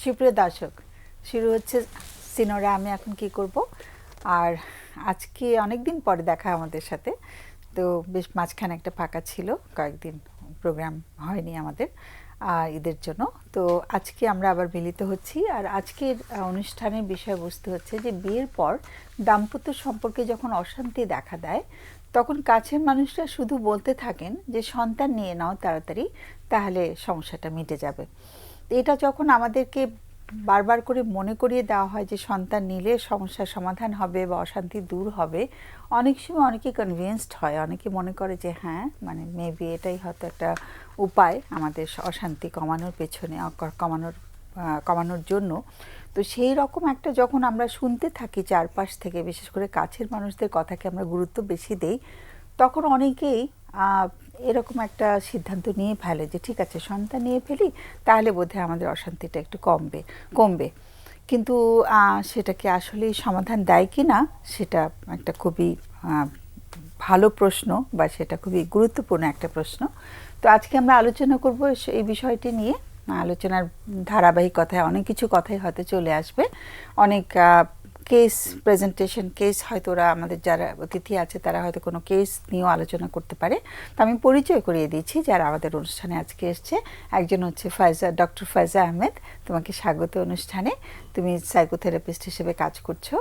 সুপ্রিয় দর্শক, শুরু হচ্ছে সিনোরা আমি এখন কি করব। আর আজকে অনেক দিন পরে দেখা আমাদের সাথে, তো বেশ মাঝখানে একটা ফাঁকা ছিল, কয়েকদিন প্রোগ্রাম হয়নি আমাদের ঈদের জন্য। তো আজকে আমরা আবার মিলিত হচ্ছি। আর আজকের অনুষ্ঠানের বিষয়বস্তু হচ্ছে যে বিয়ের পর দাম্পত্য সম্পর্কে যখন অশান্তি দেখা দেয়, তখন কাছের মানুষরা শুধু বলতে থাকেন যে সন্তান নিয়ে নাও তাড়াতাড়ি, তাহলে সমস্যাটা মিটে যাবে। এটা যখন আমাদেরকে বারবার করে মনে করিয়ে দেওয়া হয় যে সন্তান নিলে সমস্যার সমাধান হবে বা অশান্তি দূর হবে, অনেক সময় অনেকে কনভিন্সড হয়, অনেকে মনে করে যে হ্যাঁ, মানে মেবি এটাই হয়তো একটা উপায় আমাদের অশান্তি কমানোর পেছনে, কমানোর জন্য। তো সেই রকম একটা যখন আমরা শুনতে থাকি চারপাশ থেকে, বিশেষ করে কাছের মানুষদের কথাকে আমরা গুরুত্ব বেশি দেই, তখন অনেকেই এরকম একটা সিদ্ধান্ত নিয়ে ফেলে যে ঠিক আছে, সন্তান নিয়ে ফেলি, তাহলে বোধহয় আমাদের অশান্তিটা একটু কমবে। কিন্তু সেটাকে আসলেই সমাধান দেয় কি না, সেটা একটা খুবই ভালো প্রশ্ন, বা সেটা খুবই গুরুত্বপূর্ণ একটা প্রশ্ন। তো আজকে আমরা আলোচনা করব এই বিষয়টি নিয়ে। আলোচনার ধারাবাহিকতায় অনেক কিছু কথাই হয়তো চলে আসবে, অনেক কেস প্রেজেন্টেশন, কেস হয়তো ওরা আমাদের যারা অতিথি আছে তারা হয়তো কোনো কেস নিয়েও আলোচনা করতে পারে। তো আমি পরিচয় করিয়ে দিচ্ছি যারা আমাদের অনুষ্ঠানে আজকে এসছে। একজন হচ্ছে ডক্টর ফায়জা আহমেদ, তোমাকে স্বাগত অনুষ্ঠানে। তুমি সাইকোথেরাপিস্ট হিসেবে কাজ করছো।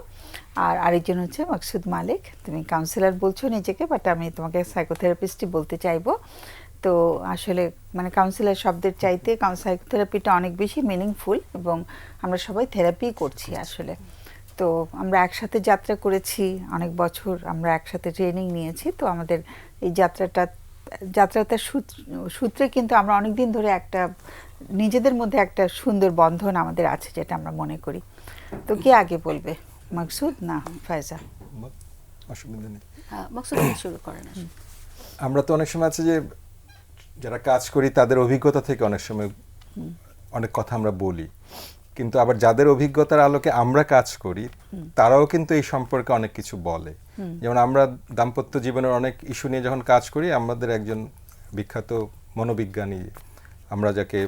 আর আরেকজন হচ্ছে মাকসুদ মালিক, তুমি কাউন্সিলর বলছো নিজেকে, বাট আমি তোমাকে সাইকোথেরাপিস্টই বলতে চাইবো। তো আসলে মানে কাউন্সিলর শব্দের চাইতে সাইকোথেরাপিটা অনেক বেশি মিনিংফুল, এবং আমরা সবাই থেরাপি করছি আসলে। তো আমরা একসাথে যাত্রা করেছি অনেক বছর, আমরা একসাথে ট্রেনিং নিয়েছি। তো আমাদের এই যাত্রাটার সূত্রে কিন্তু আমরা অনেক দিন ধরে একটা নিজেদের মধ্যে একটা সুন্দর বন্ধন আমাদের আছে, যেটা আমরা মনে করি। তো কে আগে বলবে, মাকসুদ না ফায়জা? অসুবিধা নেই, মাকসুদ শুরু করেন। আমরা তো অনেক সময় আছে যে যারা কাজ করি তাদের অভিজ্ঞতা থেকে অনেক সময় অনেক কথা আমরা বলি, কিন্তু আবার যাদের অভিজ্ঞতার আলোকে আমরা কাজ করি তারাও কিন্তু এই সম্পর্কে অনেক কিছু বলে। যেমন আমরা দাম্পত্য জীবনের অনেক ইস্যু নিয়ে যখন কাজ করি, আমাদের একজন বিখ্যাত মনোবিজ্ঞানী, আমরা যাকে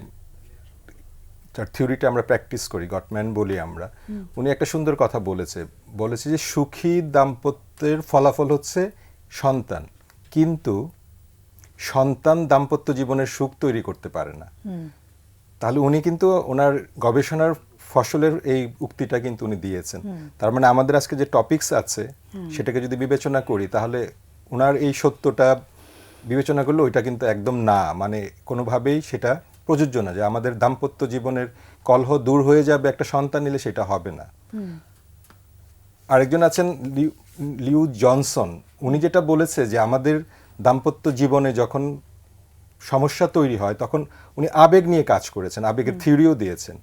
তার থিওরিটা আমরা প্র্যাকটিস করি, গটম্যান বলি আমরা, উনি একটা সুন্দর কথা বলেছে যে সুখী দাম্পত্যের ফলাফল হচ্ছে সন্তান, কিন্তু সন্তান দাম্পত্য জীবনের সুখ তৈরি করতে পারে না। তাহলে উনি কিন্তু ওনার গবেষণার ফসলের এই উক্তিটা কিন্তু উনি দিয়েছেন। তার মানে আমাদের আজকে যে টপিকস আছে সেটাকে যদি বিবেচনা করি, তাহলে ওনার এই সত্যটা বিবেচনা করলে ওইটা কিন্তু একদম না, মানে কোনোভাবেই সেটা প্রযোজ্য না যে আমাদের দাম্পত্য জীবনের কলহ দূর হয়ে যাবে একটা সন্তান নিলে, সেটা হবে না। আরেকজন আছেন লিউ জনসন, উনি যেটা বলেছে যে আমাদের দাম্পত্য জীবনে যখন সমস্যা তৈরি হয় তখন উনি আবেগ নিয়ে কাজ করেছেন, আবেগের থিওরিও দিয়েছেন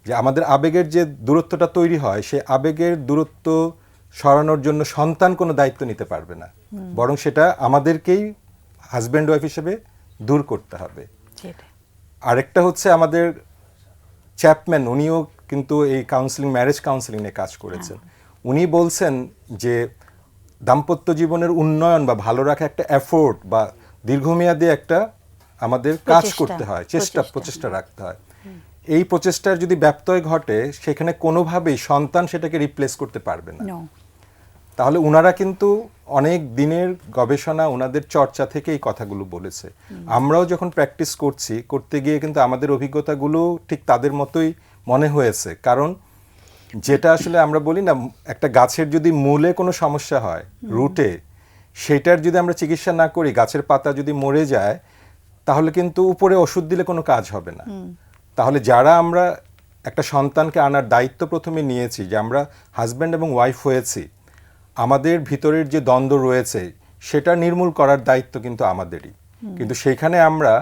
যে আমাদের আবেগের যে দূরত্বটা তৈরি হয়, সে আবেগের দূরত্ব সরানোর জন্য সন্তান কোনো দায়িত্ব নিতে পারবে না, বরং সেটা আমাদেরকেই হাজব্যান্ড ওয়াইফ হিসেবে দূর করতে হবে। আরেকটা হচ্ছে আমাদের চ্যাপম্যান, উনিও কিন্তু এই ম্যারেজ কাউন্সিলিং নিয়ে কাজ করেছেন। উনি বলছেন যে দাম্পত্য জীবনের উন্নয়ন বা ভালো রাখা একটা এফোর্ট বা দীর্ঘমেয়াদী একটা আমাদের কাজ করতে হয়, প্রচেষ্টা রাখতে হয়। এই প্রচেষ্টার যদি ব্যত্যয় ঘটে, সেখানে কোনোভাবেই সন্তান সেটাকে রিপ্লেস করতে পারবে না। তাহলে ওনারা কিন্তু অনেক দিনের গবেষণা, ওনাদের চর্চা থেকে এই কথাগুলো বলেছে। আমরাও যখন প্র্যাকটিস করতে গিয়ে কিন্তু আমাদের অভিজ্ঞতাগুলো ঠিক তাদের মতোই মনে হয়েছে। কারণ যেটা আসলে আমরা বলি না, একটা গাছের যদি মূলে কোনো সমস্যা হয়, রুটে, সেটার যদি আমরা চিকিৎসা না করি, গাছের পাতা যদি মরে যায়, তাহলে কিন্তু উপরে ওষুধ দিলে কোনো কাজ হবে না। তাহলে যারা আমরা একটা সন্তানকে আনার দায়িত্ব প্রথমে নিয়েছি, যে আমরা হাজব্যান্ড এবং ওয়াইফ হয়েছি, আমাদের ভিতরের যে দ্বন্দ্ব রয়েছে সেটা নির্মূল করার দায়িত্ব কিন্তু আমাদেরই। কিন্তু সেইখানে আমরা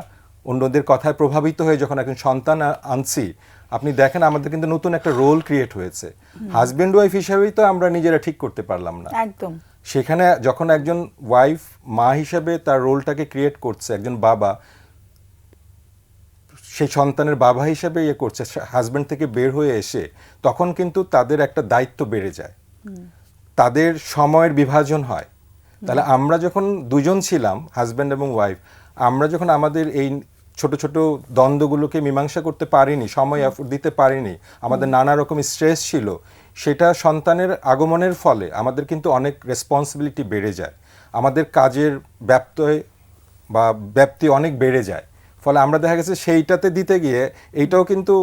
অন্যদের কথায় প্রভাবিত হয়ে যখন একজন সন্তান আনছি, আপনি দেখেন আমাদের কিন্তু নতুন একটা রোল ক্রিয়েট হয়েছে। হাজব্যান্ড ওয়াইফ হিসেবেই তো আমরা নিজেরা ঠিক করতে পারলাম না। একদম। সেখানে যখন একজন ওয়াইফ মা হিসেবে তার রোলটাকে ক্রিয়েট করছে, একজন বাবা সেই সন্তানের বাবা হিসেবে করছে, হাজব্যান্ড থেকে বের হয়ে এসে, তখন কিন্তু তাদের একটা দায়িত্ব বেড়ে যায়, তাদের সময়ের বিভাজন হয়। তাহলে আমরা যখন দুজন ছিলাম, হাজব্যান্ড এবং ওয়াইফ, আমরা যখন আমাদের এই ছোট ছোট দ্বন্দ্বগুলোকে মীমাংসা করতে পারিনি, সময় এফোর্ট দিতে পারিনি, আমাদের নানা রকম স্ট্রেস ছিল, সেটা সন্তানের আগমনের ফলে আমাদের কিন্তু অনেক রেসপন্সিবিলিটি বেড়ে যায়, আমাদের কাজের ব্যাপ্তি অনেক বেড়ে যায়। ফলে আমরা দেখা গেছে সেইটাতে দিতে গিয়ে এইটাও কিন্তু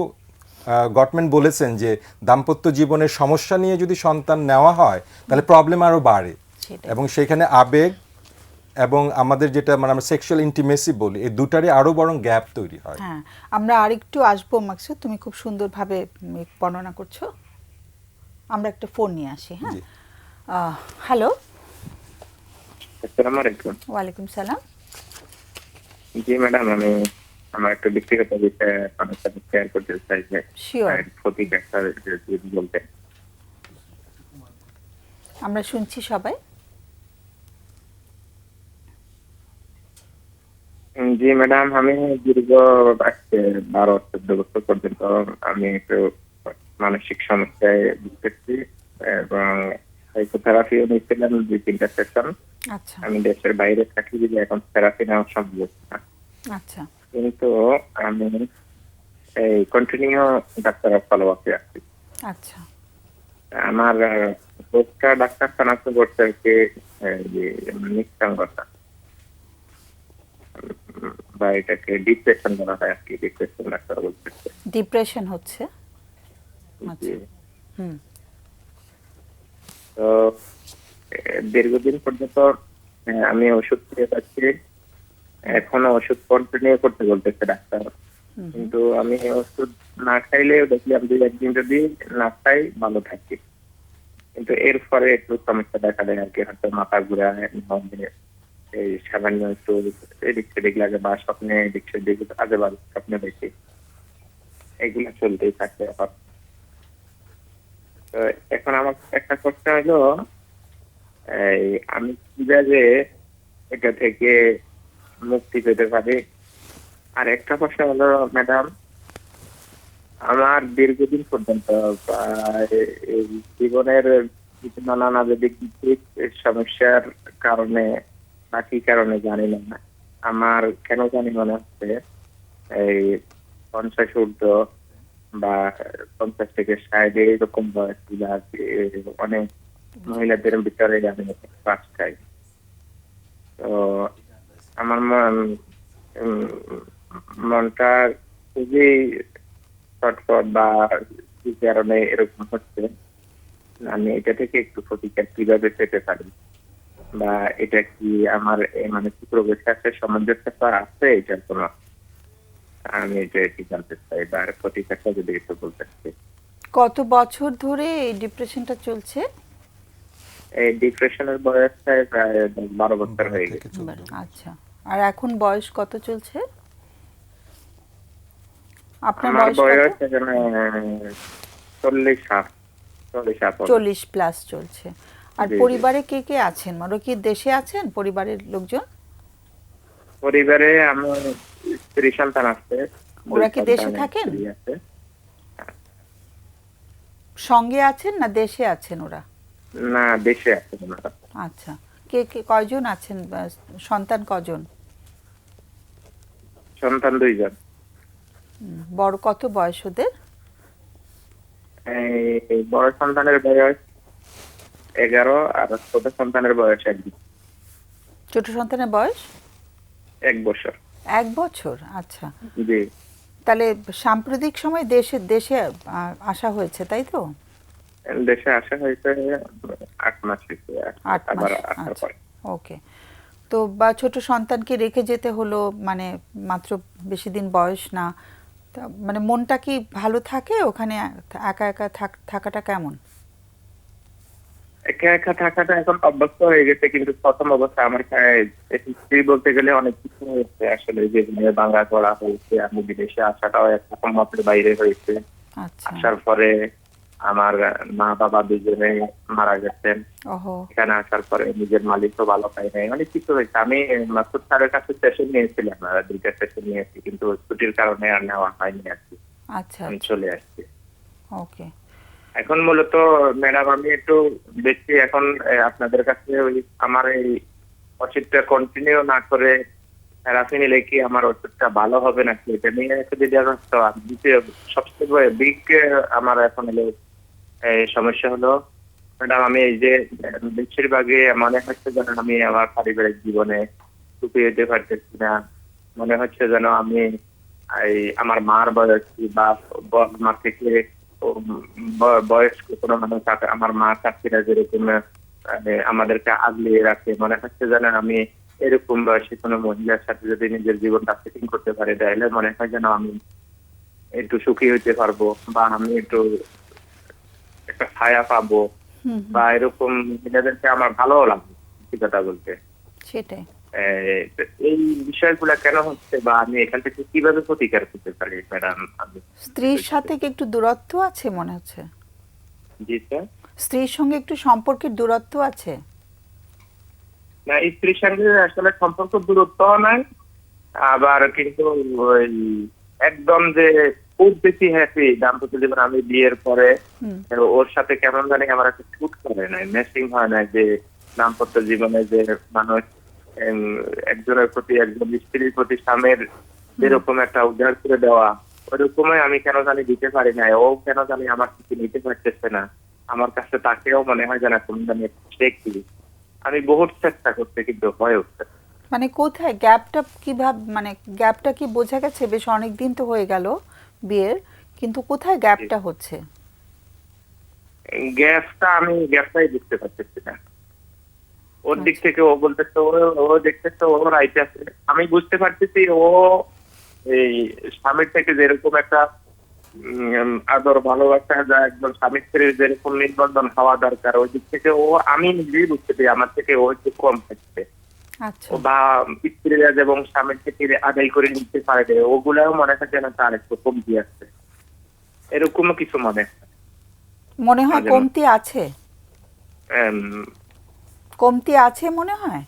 গভর্নমেন্ট বলেছেন যে দাম্পত্য জীবনের সমস্যা নিয়ে যদি সন্তান নেওয়া হয় তাহলে প্রবলেম আরও বাড়ে, সেটাই। এবং সেখানে আবেগ এবং আমাদের যেটা মানে আমরা সেক্সুয়াল ইন্টিমেসি বলি, এই দুটারই আরও বরং গ্যাপ তৈরি হয়। হ্যাঁ, আমরা আরেকটু আসবো মাকসুদ, তুমি খুব সুন্দরভাবে বর্ণনা করছো। আমরা একটা ফোন নিয়ে আসি। হ্যাঁ, জি। হ্যালো। আসসালামু আলাইকুম। ওয়ালাইকুম সালাম। জি ম্যাডাম, আমি আমার একটা ব্যক্তিগত বিষয়ে আপনার সাথে শেয়ার করতে চাই যে শিওর, ক্ষতি একটা যদি বলতে। আমরা শুনছি সবাই। জি ম্যাডাম, আমি দীর্ঘ আজকে 12-14 বছর পর্যন্ত আমি একটু মানসিক সমস্যায় ভুগতেছি এবং সাইকোথেরাপিও নিয়েছিলাম 2-3টা সেশন। আচ্ছা আমি দেশের বাইরে থাকি যে এখন থেরাপি নেওয়া সম্ভব না, আচ্ছা কিন্তু আমি এই কন্টিনিউ ডাক্তারের ফলো আপে আছি। আচ্ছা আমার পোস্টটা ডাক্তার শনাক্ত করতে হচ্ছে নিঃসঙ্গতা, বা এটাকে ডিপ্রেশন বলা হয় আর কি। ডিপ্রেশন ডাক্তার বলতেছে। ডিপ্রেশন হচ্ছে। আচ্ছা। হুম। তো দীর্ঘদিন পর্যন্ত আমি ওষুধ খেয়ে যাচ্ছি, এখনো ওষুধ কন্টিনিউ করতে বলতেছে ডাক্তার, কিন্তু আমি ওষুধ না খাইলেও দেখলাম 2-1 দিন যদি না খাই ভালো থাকি, কিন্তু এরপরে একটু সমস্যা দেখা দেয় আর কি। হয়তো মাথা ঘুরায়, এই সামান্য একটু এদিক সেদিক লাগে, বা স্বপ্নে এদিক সেদিক আজে বাজে স্বপ্নে দেখি, এগুলো চলতেই থাকে। তো এখন আমার একটা প্রশ্ন হলো, এই আমি কিভাবে এটা থেকে মুক্তি পেতে পারি? আর একটা প্রশ্ন হলো ম্যাডাম, আমার দীর্ঘদিন পর্যন্ত এই জীবনের নানাবিধ সমস্যার কারণে বা কি কারণে জানি না, আমার কেন জানি মনে হচ্ছে এই 50 ঊর্ধ্ব বা 50 থেকে 60 এরকম বয়স অনেক মহিলাদের ভিতরে আমি পাস খাই। তো আমার মনটা খুবই ছটফট, বা কি কারণে এরকম হচ্ছে, আমি এটা থেকে একটু প্রতিকার কিভাবে পেতে পারি, বা এটা কি আমার মানসিক রোগের সাথে সামঞ্জস্যতা আছে, এটার কোনো আমি এটা কি জানতে চাই, বা প্রতিকারটা যদি একটু বলতে চাই। কত বছর ধরে এই ডিপ্রেশনটা চলছে? এই ডিপ্রেশনের বয়সটা প্রায় 12 বছর হয়ে গেছে। আচ্ছা, আর এখন বয়স কত চলছে? আপনার আমার বয়স বয়স কত? এখানে 40 40 প্লাস চলছে। আর জি, জি। পরিবারে কে কে আছেন? মানে কি দেশে আছেন পরিবারের লোকজন? পরিবারে আমার স্ত্রী সন্তান আছে। ওরা 2 কি দেশে সন্তান, থাকেন? স্ত্রী আছে। সঙ্গে আছেন না দেশে আছেন ওরা? না, দেশে আছে ওনারা। আচ্ছা, কে কে কয়জন আছেন? সন্তান কজন? সন্তান 2 জন। বড় কত বয়স ওদের? এই বড় সন্তানের বয়স 11, আর ছোট সন্তানের বয়স 1 ছোট সন্তানের বয়স বছর। 1 বছর। আচ্ছা, জি, তাহলে সাম্প্রতিক সময় দেশে দেশে আসা হয়েছে, তাই তো? দেশে আসা হয়েছে 8 মাস হয়েছে। 8 আবার মাস। আসার আচ্ছা, পরে ওকে। তো বা ছোট সন্তানকে রেখে যেতে হলো, মানে মাত্র বেশি দিন বয়স না, তা মানে মনটা কি ভালো থাকে ওখানে? একা একা থাকাটা কেমন? একা একা থাকাটা এখন অভ্যস্ত হয়ে গেছে, কিন্তু প্রথম অবস্থায় আমার স্ত্রী বলতে গেলে অনেক কিছু হয়েছে আসলে, যেগুলো বাংলা করা হয়েছে। আমি বিদেশে আসাটাও একটা মতের বাইরে হয়েছে। আচ্ছা। আসার পরে আমার মা বাবা দুজনে মারা গেছেন। ওহো। এখানে আসার পরে নিজের মালিকও ভালো পাই নাই, অনেক কিছু হয়েছে। আমি মাসুদ স্যারের কাছে সেশন নিয়েছিলাম, 2টা সেশন নিয়েছি, কিন্তু ছুটির কারণে আর নেওয়া হয়নি আর কি। আচ্ছা আমি আচ্ছা, চলে আসছি। ওকে। এখন মূলত ম্যাডাম আমি একটু দেখছি এখন আপনাদের কাছে ওই আমার এই ওষুধটা কন্টিনিউ না করে থেরাপি নিলে কি আমার ওষুধটা ভালো হবে নাকি, এটা নিয়ে একটু দ্বিধাগ্রস্ত। আর দ্বিতীয় সবচেয়ে বিগ আমার এখন হলো সমস্যা হলো ম্যাডাম, আমি এই যে বেশিরভাগই মনে হচ্ছে যেন আমি আমার পারিবারিক জীবনে সুখী যেতে পারতেছি না। মনে হচ্ছে যেন আমি এই আমার মার বয়সী বা আমার থেকে বয়স্ক কোনো মানুষ আমার মা চাচিরা যেরকম আমাদেরকে আগলিয়ে রাখে, মনে হচ্ছে যেন আমি এরকম বয়সী কোনো মহিলার সাথে যদি নিজের জীবনটা সেটিং করতে পারি, তাহলে মনে হয় যেন আমি একটু সুখী হইতে পারবো, বা আমি একটু একটা ছায়া পাবো, বা এরকম মহিলাদেরকে আমার ভালো লাগবে সত্যি কথা বলতে। সেটাই। এই বিষয়গুলা কেন হচ্ছে, বা আমি এখান থেকে কিভাবে প্রতিকার করতে পারি ম্যাডাম? স্ত্রীর সাথে কি একটু দূরত্ব আছে মনে হচ্ছে? জি স্যার। স্ত্রীর সঙ্গে একটু সম্পর্কের দূরত্ব আছে? না, স্ত্রীর সঙ্গে আসলে সম্পর্ক দূরত্ব নাই, আবার কিন্তু ওই একদম যে খুব বেশি হ্যাপি দাম্পত্য জীবন আমি বিয়ের পরে ওর সাথে কেমন জানি আমার একটা শুট করে নাই, ম্যাচিং হয় না, যে দাম্পত্য জীবনে যে মানুষ একজনের প্রতি একজন স্ত্রীর প্রতি স্বামীর যেরকম একটা উদ্ধার করে দেওয়া, ওইরকমই আমি কেন জানি দিতে পারি না। ও কেন জানি আমার কিছু নিতে পারতেছে না, আমার কাছে তাকেও মনে হয় যেন কোন জানি দেখি। আমি বহুত চেষ্টা করতে কিন্তু হয়ে উঠছে। মানে কোথায় গ্যাপটা, কিভাবে, মানে গ্যাপটা কি বোঝা গেছে? বেশ অনেক দিন তো হয়ে গেল বিয়ের, কিন্তু কোথায় গ্যাপটা হচ্ছে? গ্যাপটাই বুঝতে পারতেছি না। ওর দিক থেকে ও বলতেছে ও দেখতেছে ও রাইট আছে, আমি বুঝতে পারতেছি ও এই স্বামীর থেকে যেরকম একটা আদর ভালোবাসা যা একজন স্বামী স্ত্রীর যেরকম নির্বন্ধন হওয়া দরকার, ওই দিক থেকে ও, আমি নিজেই বুঝতে পারি আমার থেকে ও একটু কম থাকছে। আচ্ছা। বা স্ত্রীরা এবং স্বামীর থেকে আদায় করে নিতে পারে, ওগুলাও মনে হয় যেন তার একটু কমতি আছে, এরকমও কিছু মনে হয় কমতি আছে। উম, কমতি আছে মনে হয়।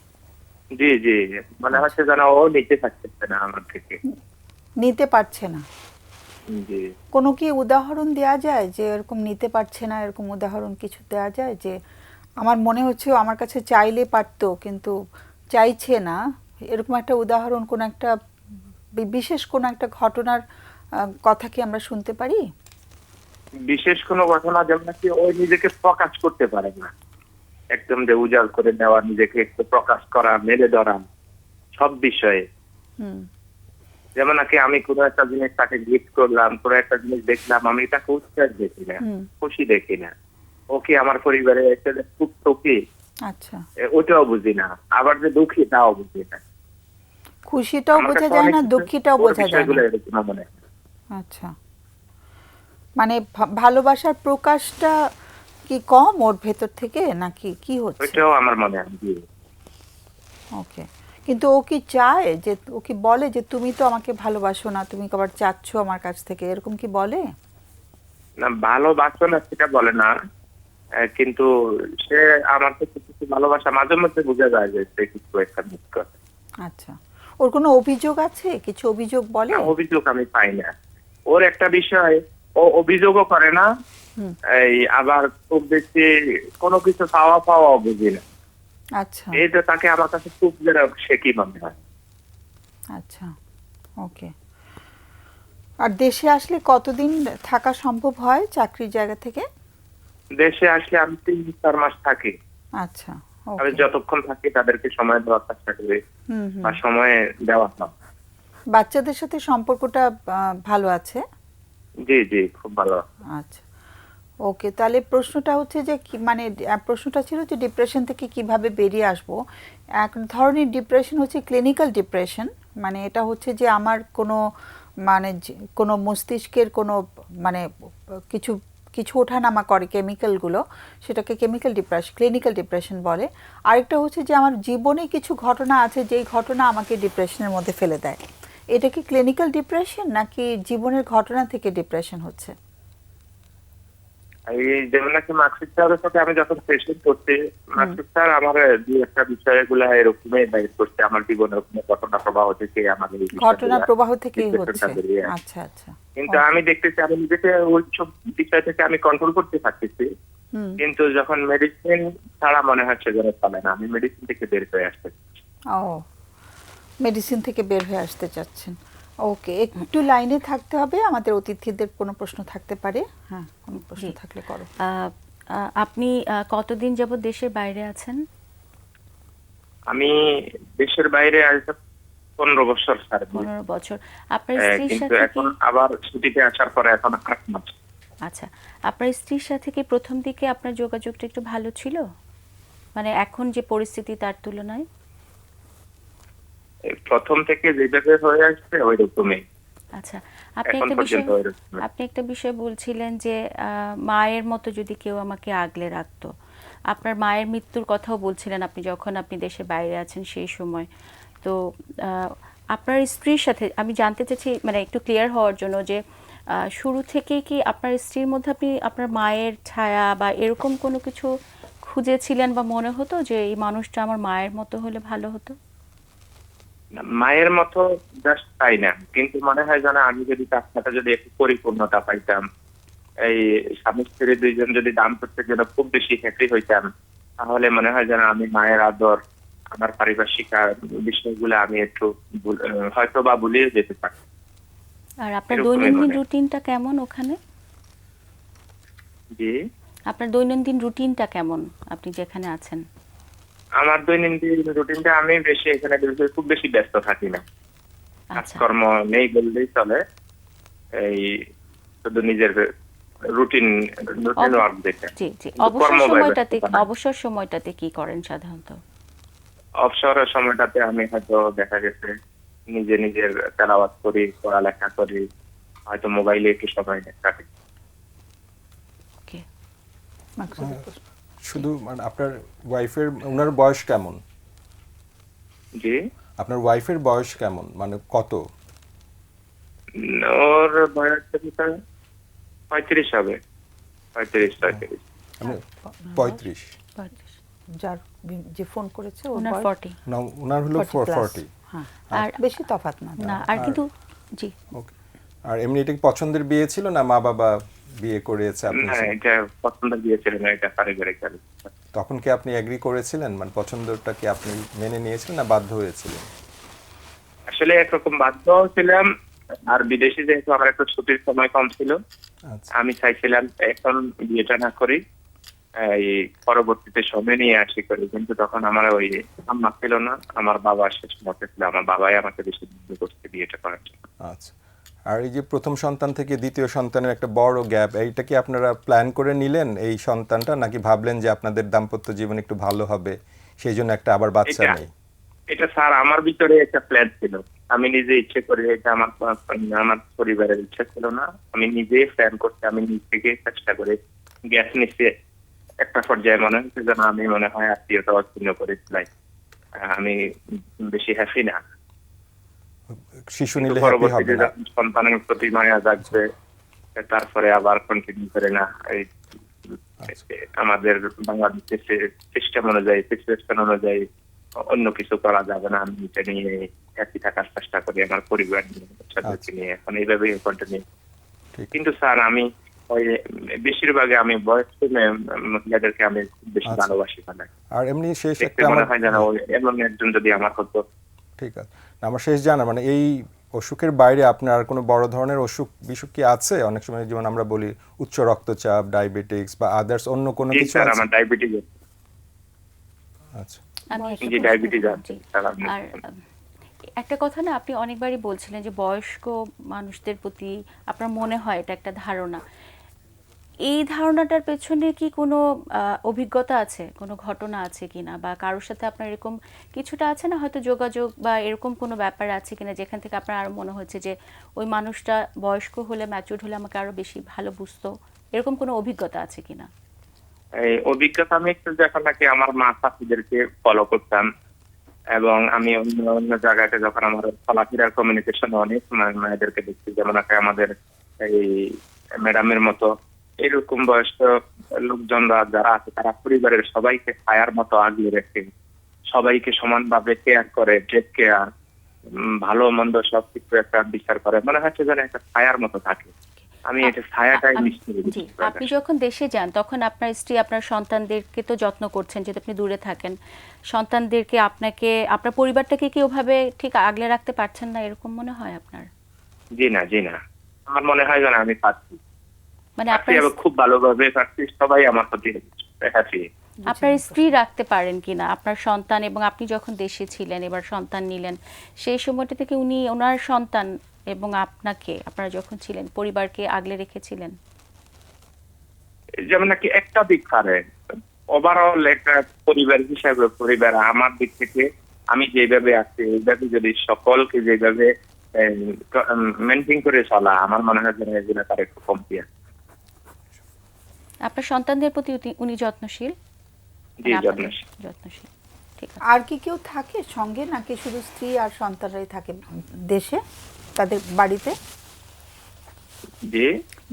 জি জি, মনে হচ্ছে যেন ও নিতে পারতেছে না আমার থেকে। নিতে পারছে না? জি। কোনো কি উদাহরণ দেওয়া যায় যে এরকম নিতে পারছে না, এরকম উদাহরণ কিছু দেওয়া যায় যে আমার মনে হচ্ছে ও আমার কাছে চাইলে পারতো কিন্তু চাইছে না, এরকম একটা উদাহরণ, কোন একটা বিশেষ কোন একটা ঘটনার কথা কি আমরা শুনতে পারি? বিশেষ কোনো ঘটনা, যেমন কি ও নিজেকে প্রকাশ করতে পারে না, একদম যে উজাড় করে দেওয়া, নিজেকে একটু প্রকাশ করা, মেলে ধরা সব বিষয়ে। যেমন নাকি আমি কোনো একটা জিনিস তাকে গিফট করলাম, কোনো একটা জিনিস দেখলাম, আমি তাকে উৎসাহ দেখি না, খুশি দেখি না। ওকে আমার পরিবারে একটা যে খুব সুখী, আচ্ছা, ওটাও বুঝি না, আবার যে দুঃখী তাও বুঝি না। খুশিটাও বোঝা যায় না, দুঃখীটাও বোঝা যায় না। মনে আচ্ছা, মানে ভালোবাসার প্রকাশটা কি কম ওর ভেতর থেকে, নাকি কি হচ্ছে? ওইটাও আমার মনে হয়। ওকে, কিন্তু ও কি চায়, যে ও কি বলে যে তুমি তো আমাকে ভালোবাসো না, তুমি আবার চাচ্ছ আমার কাছ থেকে, এরকম কি বলে? না, ভালোবাসো না সেটা বলে না, কিন্তু সে আমার থেকে কিছু ভালোবাসা মাঝে মধ্যে বোঝা যায় যে সে কিছু একটা মিস করে। আচ্ছা, ওর কোনো অভিযোগ আছে? কিছু অভিযোগ বলে? অভিযোগ আমি পাই না। ওর একটা বিষয়, ও অভিযোগও করে না, এই আবার খুব বেশি কোনো কিছু পাওয়া পাওয়া বুঝি না। আচ্ছা, এই যে তাকে আমার কাছে খুব যেন সে কি মনে হয়। আচ্ছা, ওকে। আর দেশে আসলে কতদিন থাকা সম্ভব হয় চাকরির জায়গা থেকে? দেশে আসলে আমি 3-4 মাস থাকি। আচ্ছা, আমি যতক্ষণ থাকি তাদেরকে সময় দেওয়ার চেষ্টা করি, বা সময় দেওয়া হয়। বাচ্চাদের সাথে সম্পর্কটা ভালো আছে? জি জি, খুব ভালো। আচ্ছা, ওকে। তাহলে প্রশ্নটা হচ্ছে যে মানে প্রশ্নটা ছিল যে ডিপ্রেশন থেকে কিভাবে বেরিয়ে আসবো। এক ধরনের ডিপ্রেশন হচ্ছে ক্লিনিক্যাল ডিপ্রেশন, মানে এটা হচ্ছে যে আমার কোনো মানে কোনো মস্তিষ্কের কোনো মানে কিছু কিছু ওঠানামা করে কেমিক্যালগুলো, সেটাকে কেমিক্যাল ডিপ্রেশন, ক্লিনিক্যাল ডিপ্রেশন বলে। আরেকটা হচ্ছে যে আমার জীবনে কিছু ঘটনা আছে যেই ঘটনা আমাকে ডিপ্রেশনের মধ্যে ফেলে দেয়। এটা কি ক্লিনিক্যাল ডিপ্রেশন নাকি জীবনের ঘটনা থেকে ডিপ্রেশন হচ্ছে? এই যেমন নাকি মাকসুদ স্যারের সাথে আমি যখন সেশন করছি, মাকসুদ স্যার আমার দুই একটা বিষয়গুলো এরকমই বাইর করছে, আমার জীবনের কোনো ঘটনা প্রবাহ থেকে আমাদের ঘটনা প্রবাহ থেকেই হচ্ছে। আচ্ছা আচ্ছা, কিন্তু আমি দেখতেছি আমি নিজেকে ওই সব বিষয় থেকে আমি কন্ট্রোল করতে পারতেছি, কিন্তু যখন মেডিসিন ছাড়া মনে হচ্ছে যেন চলে না, আমি মেডিসিন থেকে বের হয়ে আসতে। ও মেডিসিন থেকে বের হয়ে আসতে চাচ্ছেন। ওকে, একটু লাইনে থাকতে হবে, আমাদের অতিথিদের কোনো প্রশ্ন থাকতে পারে। হ্যাঁ, কোনো প্রশ্ন জি। থাকলে করো। আপনি কতদিন যাবত দেশের বাইরে আছেন? আমি দেশের বাইরে আজ 15 বছর স্যার। 15 বছর। আপনার স্ত্রীর কিন্তু সাথে কি এখন আবার ছুটিতে আসার পরে এখন 8 মাস। আচ্ছা, আপনার স্ত্রীর সাথে কি প্রথম দিকে আপনার যোগাযোগটা একটু ভালো ছিল, মানে এখন যে পরিস্থিতি তার তুলনায়? এই প্রথম থেকে যেভাবে হয়ে আসছে ওই রকমই আচ্ছা, আপনি এখন একটা বিষয় পর্যন্ত ওই রকমই। আপনি একটা বিষয় বলছিলেন যে মায়ের মতো যদি কেউ আমাকে আগলে রাখতো। আপনার মায়ের মৃত্যুর কথাও বলছিলেন আপনি, যখন আপনি দেশের বাইরে আছেন সেই সময়। তো আপনার স্ত্রীর সাথে আমি জানতে চাচ্ছি, মানে একটু ক্লিয়ার হওয়ার জন্য, যে শুরু থেকেই কি আপনার স্ত্রীর মধ্যে আপনি আপনার মায়ের ছায়া বা এরকম কোনো কিছু খুঁজেছিলেন, বা মনে হতো যে এই মানুষটা আমার মায়ের মতো হলে ভালো হতো? মায়ের মতো জাস্ট তাই না, কিন্তু মনে হয় যেন আমি যদি তার সাথে যদি একটু পরিপূর্ণতা পাইতাম, এই স্বামী স্ত্রী দুইজন যদি দাম্পত্যের জন্য খুব বেশি হ্যাপি হইতাম, তাহলে মনে হয় যেন আমি মায়ের আদর, আমার পারিপার্শ্বিক বিষয়গুলো আমি একটু হয়তো বা ভুলিয়ে যেতে পারি। আর আপনার এরকমই দৈনন্দিন মনে হয়। রুটিনটা কেমন ওখানে? জি, আপনার দৈনন্দিন রুটিনটা কেমন আপনি যেখানে আছেন? আমার দৈনন্দিন রুটিনটা আমি বেশি এখানে খুব বেশি ব্যস্ত থাকি না। আচ্ছা, কাজকর্ম নেই বললেই চলে। এই শুধু নিজের রুটিন রুটিন ওয়ার্ক যেটা। জি জি। কিন্তু অবসর কর্মব্যয় সময়টাতে ব্যস্ততা নাই। অবসর সময়টাতে কি করেন সাধারণত? অবসরের সময়টাতে আমি হয়তো দেখা গেছে নিজে নিজের তেলাওয়াত করি, পড়ালেখা করি, হয়তো মোবাইলে একটু সময় কাটি। ওকে। মাকসুদের প্রশ্ন। শুধু মানে আপনার ওয়াইফের, ওনার বয়স কেমন? জি, আপনার ওয়াইফের বয়স কেমন, মানে কত? ওর বয়স হচ্ছে 35 হবে, 35-36। মানে 35? 35। যার যে ফোন করেছে ওর ওনার বয়স 40। না, ওনার হলো 40 plus। 40। হ্যাঁ, আর বেশি তফাৎ না। না, আর কিন্তু জি, ওকে। আর এমনি এটা কি পছন্দের বিয়ে ছিল, না মা বাবা বিয়ে করেছে আপনি? না, এটা পছন্দ দিয়েছিলেন না, এটা পারিবারিক ব্যাপার। তখন কি আপনি এগ্রি করেছিলেন, মানে পছন্দটা কি আপনি মেনে নিয়েছিলেন না বাধ্য হয়েছিলেন? আসলে একরকম বাধ্য ছিলাম, আর বিদেশে যেহেতু আমার একটু ছুটির সময় কম ছিল, আচ্ছা আমি চাইছিলাম এখন বিয়েটা না করি, এই পরবর্তীতে সময় নিয়ে আসি করি, কিন্তু তখন আমার ওই আম্মা ছিল না, আমার বাবা শেষ মতে ছিল, আমার বাবাই আমাকে বেশি বাধ্য করতে বিয়েটা করার জন্য। আচ্ছা। আর এই যে প্রথম সন্তান থেকে দ্বিতীয় সন্তানের একটা বড় গ্যাপ, এইটা কি আপনারা প্ল্যান করে নিলেন এই সন্তানটা, নাকি ভাবলেন যে আপনাদের দাম্পত্য জীবন একটু ভালো হবে সেই জন্য একটা আবার বাচ্চা এটা নেই? এটা স্যার আমার ভিতরে একটা প্ল্যান ছিল, আমি নিজে ইচ্ছে করে, এটা আমার আমার পরিবারের ইচ্ছা ছিল না, আমি নিজে প্ল্যান করতে, আমি নিজ থেকে চেষ্টা করে গ্যাস নিচ্ছে। একটা পর্যায়ে মনে হচ্ছে যেন আমি মনে হয় আত্মীয়তা অচ্ছিন্ন করে ফেলাই, আমি বেশি হ্যাপি না। শিশু কিন্তু নিলে হ্যাপি পরবর্তীতে হবে না? যখন সন্তানের প্রতি মায়া জাগবে, তারপরে আবার কন্টিনিউ করে না, এই আমাদের বাংলাদেশের সিস্টেম অনুযায়ী, সিচুয়েশন অনুযায়ী অন্য কিছু করা যাবে না, আমি এটা নিয়ে একই থাকার চেষ্টা করি, আমার পরিবার নিয়ে, সদস্য নিয়ে, এখন এইভাবেই কন্টিনিউ। ঠিক। কিন্তু স্যার আমি ওই বেশিরভাগই আমি বয়স্ক মহিলাদেরকে আমি খুব বেশি আচ্ছা। ভালোবাসি, মানে আর এমনি শেষ দেখতে একটা মনে আমার, হয় যেন এমন একজন যদি আমার হতো। ঠিক আছে, আমার শেষ জানা, মানে এই অসুখের বাইরে আপনার আর কোনো বড় ধরনের অসুখ বিসুখ কি আছে? অনেক সময় যেমন আমরা বলি উচ্চ রক্তচাপ, ডায়াবেটিক্স বা আদার্স অন্য কোনো জি কিছু স্যার, আছে? আমার ডায়াবেটিস। আচ্ছা আমি একটা জি, প্রশ্ন ডায়াবেটিস করব, আছে জি। স্যার। আপনি আর একটা কথা না, আপনি অনেকবারই বলছিলেন যে বয়স্ক মানুষদের প্রতি আপনার মনে হয় এটা একটা ধারণা। এই ধারণাটার পেছনে কি কোনো অভিজ্ঞতা আছে, কোনো ঘটনা আছে কিনা, বা কারোর সাথে আপনার এরকম কিছুটা আছে না হয়তো যোগাযোগ, বা এরকম কোনো ব্যাপার আছে কিনা যেখান থেকে আপনার আরো মনে হচ্ছে যে ওই মানুষটা বয়স্ক হলে, ম্যাচিউরড হলে আমাকে আরো বেশি ভালো বুঝতো, এরকম কোনো অভিজ্ঞতা আছে কিনা? এই অভিজ্ঞতা আমি একটু যখন নাকি আমার মা চাষিদেরকে ফলো করতাম, এবং আমি অন্য অন্য জায়গাতে যখন আমার চলাফেরার কমিউনিকেশন অনেক মায়েদেরকে দেখছি, যেমন নাকি আমাদের এই ম্যাডামের মতো এরকম বয়স্ক লোকজনরা যারা আছে, তারা পরিবারের সবাইকে ছায়ার মতো আগলে রেখে সবাইকে সমানভাবে কেয়ার করে, টেক কেয়ার, ভালো মন্দ সবকিছু একটা বিচার করে, মনে হচ্ছে যেন একটা ছায়ার মতো থাকে। আমি এটা ছায়াটাই আমি- মিস করে জি, দিচ্ছি। আপনি যখন দেশে যান তখন আপনার স্ত্রী আপনার সন্তানদেরকে তো যত্ন করছেন যেহেতু আপনি দূরে থাকেন, সন্তানদেরকে আপনাকে আপনার পরিবারটাকে কি ওভাবে ঠিক আগলে রাখতে পারছেন না এরকম মনে হয় আপনার? জি না, জি না, আমার মনে হয় যেন আমি পাচ্ছি মানে পাচ্ছি আপনার এবং খুব ভালোভাবে পাচ্ছি, সবাই আমার প্রতি হ্যাপি। আপনার স্ত্রী রাখতে পারেন কিনা আপনার সন্তান, এবং আপনি যখন দেশে ছিলেন এবার সন্তান নিলেন সেই সময়টা থেকে উনি ওনার সন্তান এবং আপনাকে, আপনারা যখন ছিলেন পরিবারকে আগলে রেখেছিলেন? যেমন নাকি একটা দিক পারে, ওভারঅল একটা পরিবার হিসাবে পরিবার আমার দিক থেকে আমি যেভাবে আছি এইভাবে যদি সকলকে যেভাবে মেনটেন করে চলা, আমার মনে হয় যেন এগুলো তার একটু কমতি আছে। আপনার সন্তানদের প্রতি উনি যত্নশীল? জি, মানে আপনাদের যত্নশীল। যত্নশীল, ঠিক আছে। আর কি কেউ থাকে সঙ্গে, নাকি শুধু স্ত্রী আর সন্তানরাই থাকে দেশে তাদের বাড়িতে? জি,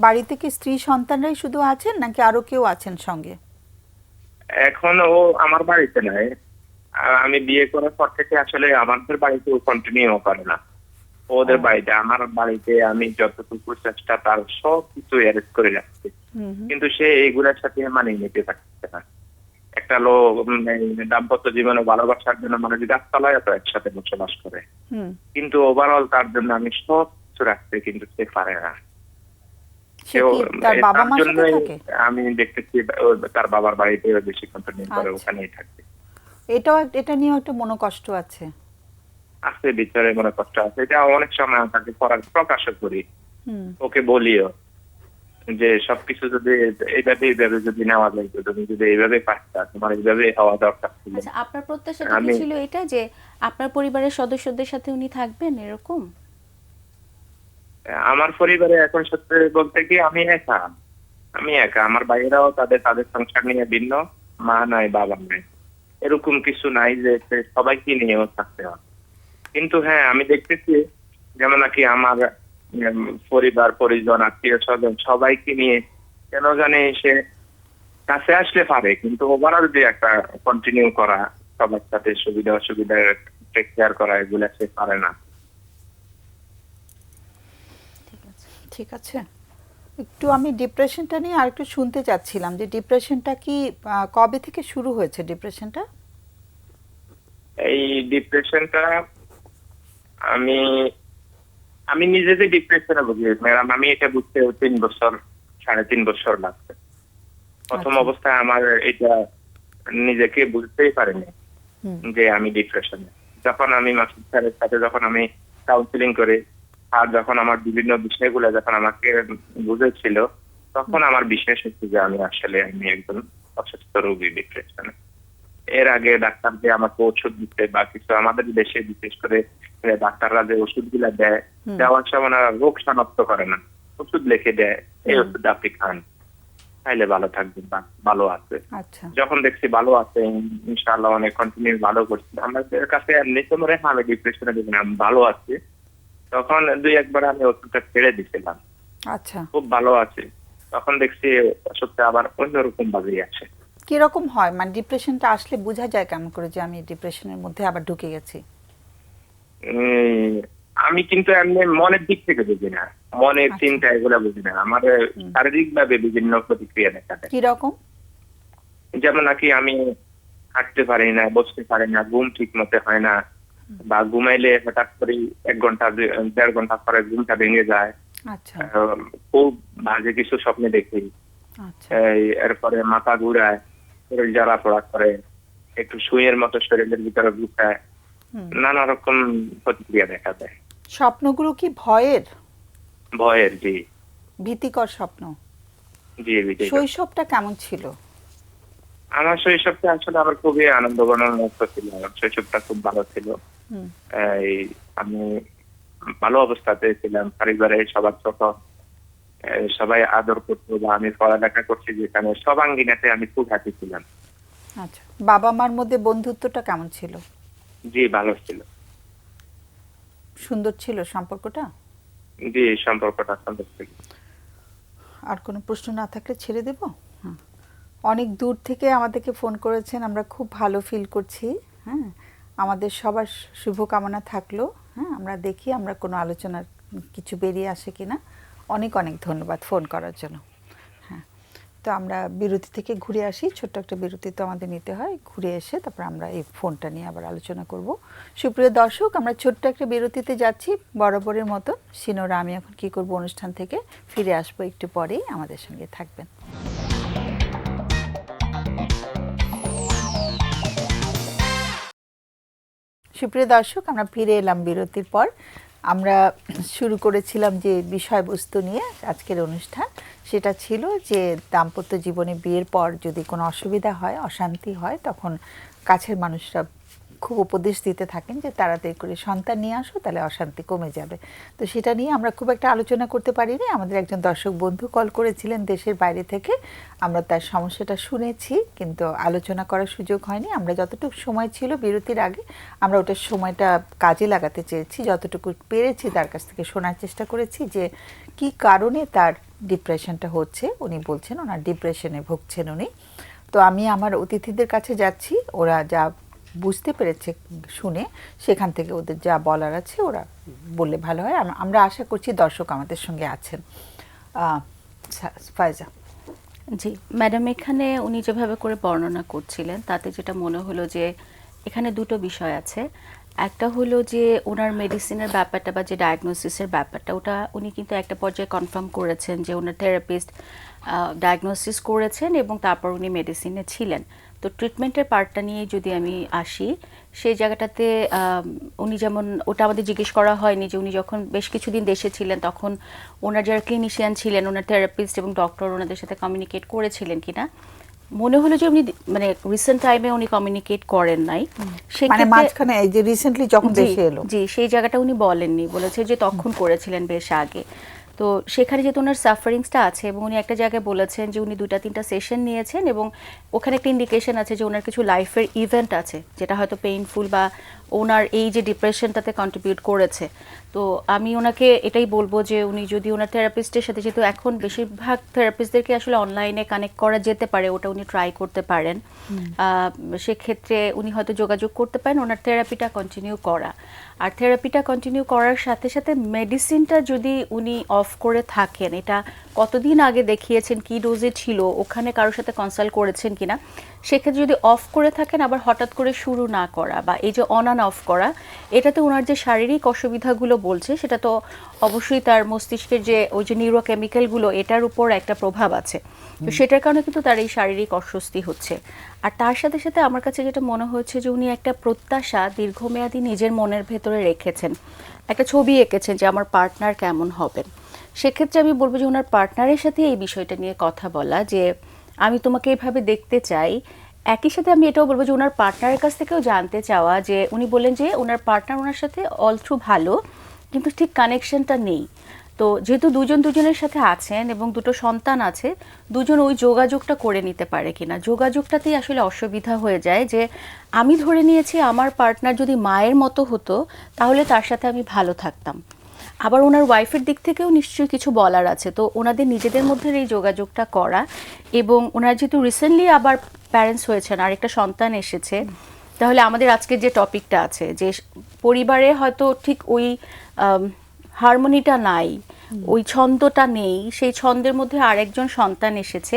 বাড়িতে কি স্ত্রী সন্তানরাই শুধু আছেন, নাকি আরো কেউ আছেন সঙ্গে? এখন ও আমার বাড়িতে নাই। আমি বিয়ে করার পর থেকে আসলে আমাদের বাড়িতে ও কন্টিনিউ করে না, ওদের বাড়িতে। আমার বাড়িতে আমি যতটুকু চেষ্টা তার সব কিছু অ্যারেঞ্জ করে রাখছি, কিন্তু সে এইগুলোর সাথে মানিয়ে নিতে পারছে না। একটা লোক দাম্পত্য জীবনে ভালোবাসার জন্য মানে গাছতলায় তো একসাথে বসবাস করে, হুম। কিন্তু ওভারঅল তার জন্য আমি সব কিছু রাখতে, কিন্তু সে পারে না। সে কি তার বাবা মার সাথে জন্যই থাকে? আমি দেখতেছি তার বাবার বাড়িতে বেশি কন্টিনিউ করে, আচ্ছা। ওখানেই থাকে। এটা নিয়ে একটা মনোকষ্ট আছে। আছে ভিতরে মনে কষ্ট আছে, এটা অনেক সময় তাকে প্রকাশও করি, হুম। ওকে বলিও যে সবকিছু যদি এইভাবে যদি নেওয়া যায়, তো তুমি যদি এইভাবে পারতা, তোমার এইভাবে হওয়া দরকার ছিল। আচ্ছা, আপনার প্রত্যাশাটা কি আমি ছিল এটা যে আপনার পরিবারের সদস্যদের সাথে উনি থাকবেন এরকম? আমার পরিবারে এখন সত্যি বলতে কি আমি একা, আমার ভাইয়েরাও তাদের তাদের সংসার নিয়ে ভিন্ন, মা নাই বাবা নাই, এরকম কিছু নাই যে সবাইকে নিয়েও থাকতে হয়। কিন্তু হ্যাঁ, আমি দেখতেছি যেমন নাকি আমার পরিবার পরিজন আত্মীয় স্বজন সবাইকে নিয়ে কেন জানে সে কাছে আসলে পারে, কিন্তু ওভারঅল যে একটা কন্টিনিউ করা, সবার সাথে সুবিধা অসুবিধা টেক কেয়ার করা, এগুলা সে পারে না। ঠিক আছে। ঠিক আছে, একটু আমি ডিপ্রেশনটা নিয়ে আর একটু শুনতে চাচ্ছিলাম যে ডিপ্রেশনটা কি কবে থেকে শুরু হয়েছে ডিপ্রেশনটা? এই ডিপ্রেশনটা আমি আমি নিজে যে ডিপ্রেশনে বুঝি ম্যাডাম, আমি এটা বুঝতে 3.5 বছর লাগছে। প্রথম আচ্ছা। অবস্থায় আমার এটা নিজেকে বুঝতেই পারিনি হুম। যে আমি ডিপ্রেশনে। যখন আমি মাসুদ স্যারের সাথে যখন আমি কাউন্সিলিং করি, আর যখন আমার বিভিন্ন বিষয়গুলো যখন আমাকে বুঝেছিল, তখন আমার বিশ্বাস হচ্ছে যে আমি একজন অসুস্থ রোগী ডিপ্রেশনে। এর আগে ডাক্তার যে আমাকে ওষুধ দিতে বা কিছু, আমাদের দেশে বিশেষ করে ডাক্তাররা যে ওষুধ গুলা দেয়, দেওয়ার সময় ওরা রোগ শনাক্ত করে না, ওষুধ লিখে দেয়, এই ওষুধ আপনি খান, খাইলে ভালো থাকবেন বা ভালো আছে। আচ্ছা। যখন দেখছি ভালো আছে, ইনশাআল্লাহ অনেক কন্টিনিউ ভালো করছি, আমাদের কাছে এমনিতে মনে হয় আমি ডিপ্রেশনে দেখুন আমি ভালো আছি, তখন 2-1 বার আমি ওষুধটা ছেড়ে দিছিলাম, আচ্ছা, খুব ভালো আছে, তখন দেখছি ওষুধটা আবার অন্যরকম ভাবেই আছে। কিরকম হয় মানে ডিপ্রেশনটা আসলে বোঝা যায় কেমন করে যে আমি ডিপ্রেশনের মধ্যে আবার ঢুকে গেছি? আমি কিন্তু এমনি মনের দিক থেকে বুঝি না, মনের আচ্ছা। চিন্তা এগুলা বুঝি না, আমার শারীরিক ভাবে বিভিন্ন প্রতিক্রিয়া দেখা দেয়। কিরকম? যেমন নাকি আমি হাঁটতে পারি না, বসতে পারি না, ঘুম ঠিক মতো হয় না, বা ঘুমাইলে হঠাৎ করে 1 ঘন্টা 1.5 ঘন্টা পরে ঘুমটা ভেঙে যায়, আচ্ছা। খুব বাজে কিছু স্বপ্নে দেখি, আচ্ছা। এরপরে মাথা ঘুরায়, শরীর জ্বালা পোড়া করে, একটু সুইয়ের মতো শরীরের ভিতরে ঢুকায়, নানা রকম প্রতিক্রিয়া দেখা দেয়। স্বপ্নগুলো কি ভয়ের? ভয়ের, জি ভীতিকর স্বপ্ন? জি বিজয়। শৈশবটা কেমন ছিল? আমার শৈশবটা আসলে আমার খুবই আনন্দঘন মুক্ত ছিল, আমার শৈশবটা খুব ভালো ছিল। হুম। এই আমি ভালো অবস্থাতে ছিলাম, পরিবারে সবার ছোট, সবাই আদর করতো, বা আমি পড়ালেখা করছি যেখানে সবাঙ্গিনাতে আমি খুব হ্যাপি ছিলাম। আচ্ছা, বাবা মার মধ্যে বন্ধুত্বটা কেমন ছিল? জি ভালো ছিল, সুন্দর ছিল সম্পর্কটা? জি সম্পর্কটা সুন্দর ছিল। আর কোনো প্রশ্ন না থাকলে ছেড়ে দেব। হ্যাঁ, অনেক দূর থেকে আমাদেরকে ফোন করেছেন, আমরা খুব ভালো ফিল করছি। হ্যাঁ, আমাদের সবার শুভকামনা থাকলো। হ্যাঁ, আমরা দেখি আমরা কোনো আলোচনার কিছু বেরিয়ে আসে কিনা। অনেক অনেক ধন্যবাদ ফোন করার জন্য। হ্যাঁ, তো আমরা বিরতি থেকে ঘুরে আসি, ছোট্ট একটা বিরতি তো আমাদের নিতে হয়, ঘুরে এসে তারপর আমরা এই ফোনটা নিয়ে আবার আলোচনা করব। সুপ্রিয় দর্শক, আমরা ছোট্ট একটা বিরতিতে যাচ্ছি বরাবরের মতো। সিনোরা আমি এখন কি করব অনুষ্ঠান থেকে ফিরে আসবো একটু পরেই, আমাদের সঙ্গে থাকবেন। সুপ্রিয় দর্শক, আমরা ফিরে এলাম বিরতির পর। আমরা শুরু করেছিলাম যে বিষয়বস্তু নিয়ে আজকের অনুষ্ঠান, সেটা ছিল যে দাম্পত্য জীবনে বিয়ের পর যদি কোনো অসুবিধা হয়, অশান্তি হয়, তখন কাছের মানুষরা খুব উপদেশ দিতে থাকেন যে তাড়াতাড়ি করে সন্তান নিয়ে আসো, তাহলে অশান্তি কমে যাবে। তো সেটা নিয়ে আমরা খুব একটা আলোচনা করতে পারিনি। আমাদের একজন দর্শক বন্ধু কল করেছিলেন দেশের বাইরে থেকে, আমরা তার সমস্যাটা শুনেছি কিন্তু আলোচনা করার সুযোগ হয়নি। আমরা যতটুকু সময় ছিল বিরতির আগে আমরা ওটার সময়টা কাজে লাগাতে চেয়েছি, যতটুকু পেরেছি তার কাছ থেকে শোনার চেষ্টা করেছি যে কি কারণে তার ডিপ্রেশনটা হচ্ছে। উনি বলছেন ওনার ডিপ্রেশনে ভুগছেন উনি। তো আমি আমার অতিথিদের কাছে যাচ্ছি, ওরা যা বুঝতে পেরেছে শুনে সেখান থেকে ওদের যা বলার আছে ওরা বললে ভালো হয়। আমরা আশা করছি দর্শক আমাদের সঙ্গে আছেন। ফায়জা। জি ম্যাডাম, এখানে উনি যেভাবে করে বর্ণনা করছিলেন তাতে যেটা মনে হলো যে এখানে দুটো বিষয় আছে। একটা হলো যে ওনার মেডিসিনের ব্যাপারটা বা যে ডায়াগনোসিসের ব্যাপারটা, ওটা উনি কিন্তু একটা পর্যায়ে কনফার্ম করেছেন যে ওনার থেরাপিস্ট ডায়াগনোসিস করেছেন এবং তারপর উনি মেডিসিনে ছিলেন। তো ট্রিটমেন্টের পার্টটা নিয়ে যদি আমি আসি, সেই জায়গাটাতে উনি যেমন, ওটা আমাদের জিজ্ঞেস করা হয়নি যে উনি যখন বেশ কিছুদিন দেশে ছিলেন তখন ওনার যারা ক্লিনিশিয়ান ছিলেন, ওনার থেরাপিস্ট এবং ডক্টর ওনাদের সাথে কমিউনিকেট করেছিলেন কিনা। মনে হলো যে উনি মানে রিসেন্ট টাইমে উনি কমিউনিকেট করেন নাই। মানে মাঝখানে এই যে রিসেন্টলি যখন দেশে এলো, জি সেই জায়গাটা উনি বলেননি, বলেছে যে তখন করেছিলেন বেশ আগে। তো সেখানে যেহেতু ওনার সাফারিংসটা আছে এবং উনি একটা জায়গায় বলেছেন যে উনি 2-3টা সেশন নিয়েছেন এবং ওখানে একটা ইন্ডিকেশন আছে যে ওনার কিছু লাইফের ইভেন্ট আছে যেটা হয়তো পেইনফুল বা ওনার এই যে ডিপ্রেশনটাতে কন্ট্রিবিউট করেছে। তো আমি ওনাকে এটাই বলবো যে উনি যদি ওনার থেরাপিস্টের সাথে, যেহেতু এখন বেশিরভাগ থেরাপিস্টদেরকে আসলে অনলাইনে কানেক্ট করা যেতে পারে, ওটা উনি ট্রাই করতে পারেন। সেক্ষেত্রে উনি হয়তো যোগাযোগ করতে পারেন ওনার থেরাপিটা কন্টিনিউ করা। আর থেরাপিটা কন্টিনিউ করার সাথে সাথে মেডিসিনটা যদি উনি অফ করে থাকেন, এটা কতদিন আগে দেখিয়েছেন, কি ডোজে ছিল, ওখানে কারোর সাথে কনসাল্ট করেছেন কিনা, সেক্ষেত্রে যদি অফ করে থাকেন আবার হঠাৎ করে শুরু না করা বা এই যে অন অ্যান্ড অফ করা, এটাতে ওনার যে শারীরিক অসুবিধাগুলো বলছে সেটা তো অবশ্যই তার মস্তিষ্কের যে ওই যে নিউরোকেমিক্যালগুলো, এটার উপর একটা প্রভাব আছে। তো সেটার কারণে কিন্তু তার এই শারীরিক অস্বস্তি হচ্ছে। আর তার সাথে সাথে আমার কাছে যেটা মনে হচ্ছে যে উনি একটা প্রত্যাশা দীর্ঘমেয়াদী নিজের মনের ভেতরে রেখেছেন, একটা ছবি এঁকেছেন যে আমার পার্টনার কেমন হবেন। সেক্ষেত্রে আমি বলবো যে ওনার পার্টনারের সাথে এই বিষয়টা নিয়ে কথা বলা, যে আমি তোমাকে এভাবে দেখতে চাই। একই সাথে আমি এটাও বলবো যে ওনার পার্টনারের কাছ থেকেও জানতে চাওয়া, যে উনি বললেন যে ওনার পার্টনার ওনার সাথে অল থ্রু ভালো কিন্তু ঠিক কানেকশনটা নেই। তো যেহেতু দুজন দুজনের সাথে আছেন এবং দুটো সন্তান আছে, দুজন ওই যোগাযোগটা করে নিতে পারে কিনা, যোগাযোগটাতেই আসলে অসুবিধা হয়ে যায়। যে আমি ধরে নিয়েছি আমার পার্টনার যদি মায়ের মতো হতো তাহলে তার সাথে আমি ভালো থাকতাম। আবার ওনার ওয়াইফের দিক থেকেও নিশ্চয়ই কিছু বলার আছে। তো ওনাদের নিজেদের মধ্যে এই যোগাযোগটা করা, এবং ওনার যেহেতু রিসেন্টলি আবার প্যারেন্টস হয়েছেন, আরেকটা সন্তান এসেছে, তাহলে আমাদের আজকের যে টপিকটা আছে যে পরিবারে হয়তো ঠিক ওই হারমোনিটা নাই, ওই ছন্দটা নেই, সেই ছন্দের মধ্যে আরেকজন সন্তান এসেছে,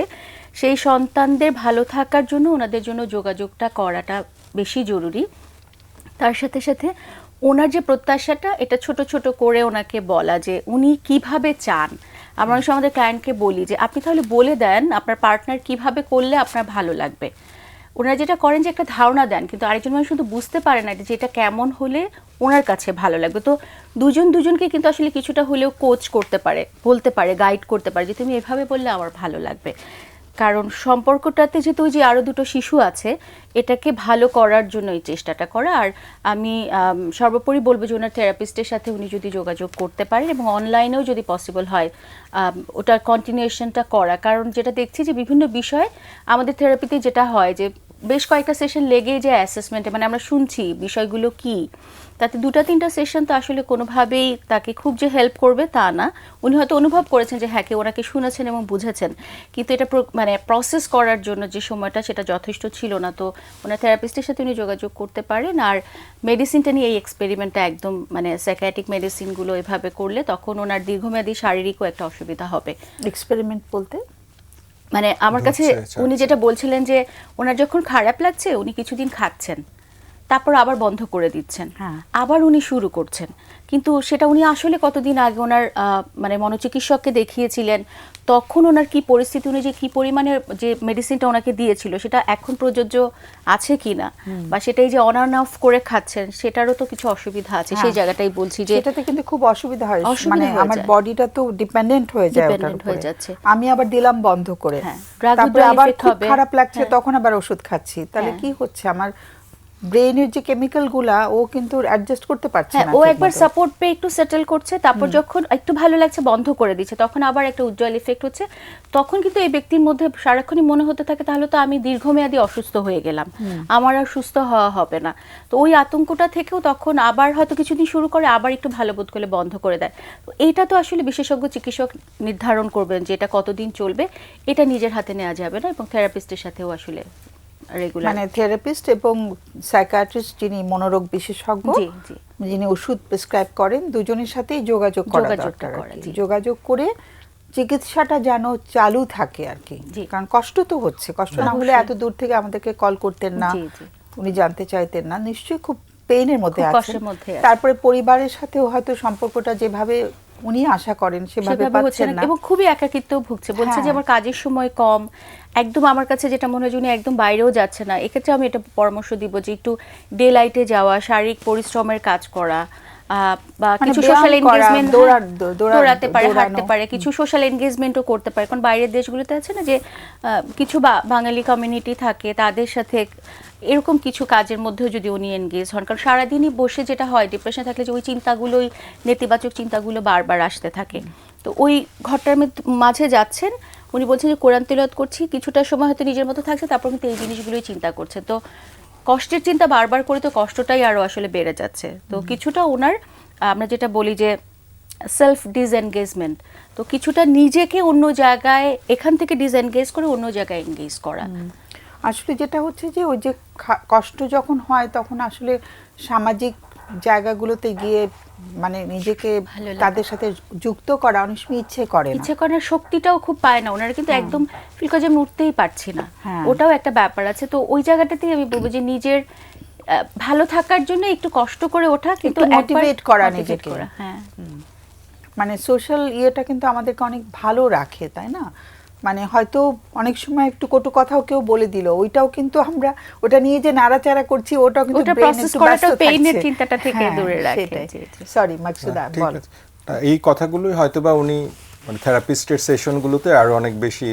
সেই সন্তানদের ভালো থাকার জন্য ওনাদের জন্য যোগাযোগটা করাটা বেশি জরুরি। তার সাথে সাথে ওনার যে প্রত্যাশাটা, এটা ছোট ছোট করে ওনাকে বলা যে উনি কিভাবে চান। আমরা অনেক সময় আমাদের ক্লায়েন্টকে বলি যে আপনি তাহলে বলে দেন আপনার পার্টনার কিভাবে করলে আপনার ভালো লাগবে। ওনারা যেটা করেন যে একটা ধারণা দেন, কিন্তু আরেকজন মানুষ শুধু বুঝতে পারে না যে এটা কেমন হলে ওনার কাছে ভালো লাগবে। তো দুজন দুজনকে কিন্তু আসলে কিছুটা হলেও কোচ করতে পারে, বলতে পারে, গাইড করতে পারে যে তুমি এভাবে বললে আমার ভালো লাগবে। কারণ সম্পর্কটাতে যেহেতু ওই যে আরও দুটো শিশু আছে, এটাকে ভালো করার জন্য এই চেষ্টাটা করা। আর আমি সর্বোপরি বলবো যে ওনার থেরাপিস্টের সাথে উনি যদি যোগাযোগ করতে পারেন এবং অনলাইনেও যদি পসিবল হয় ওটার কন্টিনিউশনটা করা। কারণ যেটা দেখছি যে বিভিন্ন বিষয় আমাদের থেরাপিতে যেটা হয় যে বেশ কয়েকটা সেশন লেগেই যায় অ্যাসেসমেন্টে, মানে আমরা শুনছি বিষয়গুলো কি, তাতে 2-3টা সেশন তো আসলে কোনোভাবেই তাকে খুব যে হেল্প করবে তা না। উনি হয়তো অনুভব করেছেন যে হ্যাঁ কেউ ওনাকে শুনেছেন এবং বুঝেছেন, কিন্তু এটা মানে প্রসেস করার জন্য যে সময়টা সেটা যথেষ্ট ছিল না। তো ওনার থেরাপিস্টের সাথে উনি যোগাযোগ করতে পারেন। আর মেডিসিনটা নিয়ে এই এক্সপেরিমেন্টটা একদম মানে সাইকিয়াট্রিক মেডিসিনগুলো এভাবে করলে তখন ওনার দীর্ঘমেয়াদী শারীরিকও একটা অসুবিধা হবে। এক্সপেরিমেন্ট বলতে মানে আমার কাছে আচ্ছা, উনি আচ্ছা। যেটা বলছিলেন যে ওনার যখন খারাপ লাগছে উনি কিছুদিন খাচ্ছেন, তারপর আবার বন্ধ করে দিচ্ছেন, হ্যাঁ। আবার উনি শুরু করছেন। কিন্তু সেটা উনি আসলে কতদিন আগে ওনার মানে মনোচিকিৎসককে দেখিয়েছিলেন, তখন ওনার কি পরিস্থিতি, উনি যে কি পরিমাণে যে মেডিসিনটা ওনাকে দিয়েছিল সেটা এখন প্রযোজ্য আছে কিনা, বা সেটাই যে অন অ্যান্ড অফ করে খাচ্ছেন সেটারও তো কিছু অসুবিধা আছে। সেই হ্যাঁ। জায়গাটাই বলছি যে সেটাতে কিন্তু খুব অসুবিধা হয়, অসুবিধা মানে হয়ে আমার যায়। বডিটা তো ডিপেন্ডেন্ট হয়ে যায় ওটার Dependent হয়ে উপরে। যাচ্ছে। আমি আবার দিলাম বন্ধ করে, হ্যাঁ, drug তারপরে withdrawal আবার effect খুব হবে। খারাপ লাগছে, হ্যাঁ। তখন আবার ওষুধ খাচ্ছি, তাহলে হ্যাঁ। কি হচ্ছে আমার ব্রেইনের যে কেমিক্যাল গুলা ও কিন্তু অ্যাডজাস্ট করতে পারছে হ্যাঁ, না ও ঠিক একবার মতো। সাপোর্ট পেয়ে একটু সেটেল করছে, তারপর যখন একটু ভালো লাগছে বন্ধ করে দিচ্ছে, তখন আবার একটা উজ্জ্বল ইফেক্ট হচ্ছে। তখন কিন্তু এই ব্যক্তির মধ্যে সারাক্ষণই মনে হতে থাকে তাহলে তো আমি দীর্ঘমেয়াদী অসুস্থ হয়ে গেলাম, আমার আর সুস্থ হওয়া হবে না। তো ওই আতঙ্কটা থেকেও তখন আবার হয়তো কিছুদিন শুরু করে, আবার একটু ভালো বোধ করলে বন্ধ করে দেয়। তো এইটা তো আসলে বিশেষজ্ঞ চিকিৎসক নির্ধারণ করবেন যে এটা কতদিন চলবে, এটা নিজের হাতে নেওয়া যাবে না, এবং থেরাপিস্টের সাথেও আসলে রেগুলার। মানে থেরাপিস্ট এবং সাইকিয়াট্রিস্ট যিনি মনোরোগ বিশেষজ্ঞ, জি, জি। যিনি ওষুধ প্রেসক্রাইব করেন, দুজনের সাথেই যোগাযোগ করা যোগাযোগটা দরকার আর করা, কি। জি। যোগাযোগ করে চিকিৎসাটা যেন চালু থাকে আর কি, জি। কারণ কষ্ট তো হচ্ছে, কষ্ট না হলে অবশ্যই। এত দূর থেকে আমাদেরকে কল করতেন না, জি, জি। উনি জানতে চাইতেন না, নিশ্চয়ই খুব পেইনের মধ্যে খুব আছেন। কষ্টের মধ্যে আছেন। তারপরে পরিবারের সাথেও হয়তো সম্পর্কটা যেভাবে উনি আশা করেন সেভাবে সেভাবে হচ্ছে পাচ্ছেন না, না। এবং খুবই একাকিত্ব ভুগছে। বলছে যে হ্যাঁ। আমার কাজের সময় কম, একদম আমার কাছে যেটা মনে হয় যে উনি একদম বাইরেও যাচ্ছে না। এক্ষেত্রে আমি এটা পরামর্শ দিব যে একটু ডে লাইটে যাওয়া, শারীরিক পরিশ্রমের কাজ করা, বা মানে কিছু ব্যায়াম সোশ্যাল করা, এনগেজমেন্ট, দৌড়াতে পারে, দৌড়ানো। হাঁটতে পারে, কিছু সোশ্যাল এনগেজমেন্টও করতে পারে। কারণ বাইরের দেশগুলোতে আছে না যে কিছু বাঙালি কমিউনিটি থাকে, তাদের সাথে এরকম কিছু কাজের মধ্যেও যদি উনি এনগেজ হন, কারণ সারাদিনই বসে যেটা হয় ডিপ্রেশন থাকলে যে ওই চিন্তাগুলোই, নেতিবাচক চিন্তাগুলো বারবার আসতে থাকে। তো ওই ঘরটার মাঝে যাচ্ছেন, উনি বলছেন যে কোরআন তিলাওয়াত করছি, কিছুটা সময় হয়তো নিজের মতো থাকছে, তারপর কিন্তু এই জিনিসগুলোই চিন্তা করছে। তো কষ্টের চিন্তা বারবার করে তো কষ্টটাই আরো আসলে বেড়ে যাচ্ছে। তো কিছুটা ওনার আমরা যেটা বলি যে সেলফ ডিসএনগেজমেন্ট, তো কিছুটা নিজেকে অন্য জায়গায়, এখান থেকে ডিসএনগেজ করে অন্য জায়গায় এনগেজ করা। আসলে যেটা হচ্ছে যে ওই যে কষ্ট যখন হয় তখন আসলে সামাজিক জায়গাগুলোতে গিয়ে মানে নিজেকে ভালো লাগে। তাদের সাথে যুক্ত করা অনেক সময় ইচ্ছে করে না। ইচ্ছে করার শক্তিটাও খুব পায় না ওনারা, কিন্তু একদম ফিল করে যে আমি উঠতেই পারছি না, হ্যাঁ। ওটাও একটা ব্যাপার আছে। তো ওই জায়গাটাতেই আমি বলবো যে নিজের ভালো থাকার জন্য একটু কষ্ট করে ওঠা, কিন্তু একটু motivate করা motivate নিজেকে। করা, হ্যাঁ। মানে সোশ্যাল ইয়েটা কিন্তু আমাদেরকে অনেক ভালো রাখে, তাই না? মানে হয়তো অনেক সময় একটু কটু কথাও কেউ বলে দিল, ওইটাও কিন্তু আমরা ওটা নিয়ে যে নাড়াচাড়া করছি, ওটাও কিন্তু ওটা brain process একটু করাটাও ব্যস্ত pain এর থাকছে। চিন্তাটা থেকে হ্যাঁ, দূরে রাখে। সেটাই। জি, জি। সরি মাকসুদা, ঠিক বল। আছে। এই কথাগুলোই হয়তোবা উনি মানে থেরাপিস্টের সেশনগুলোতে আরো অনেক বেশি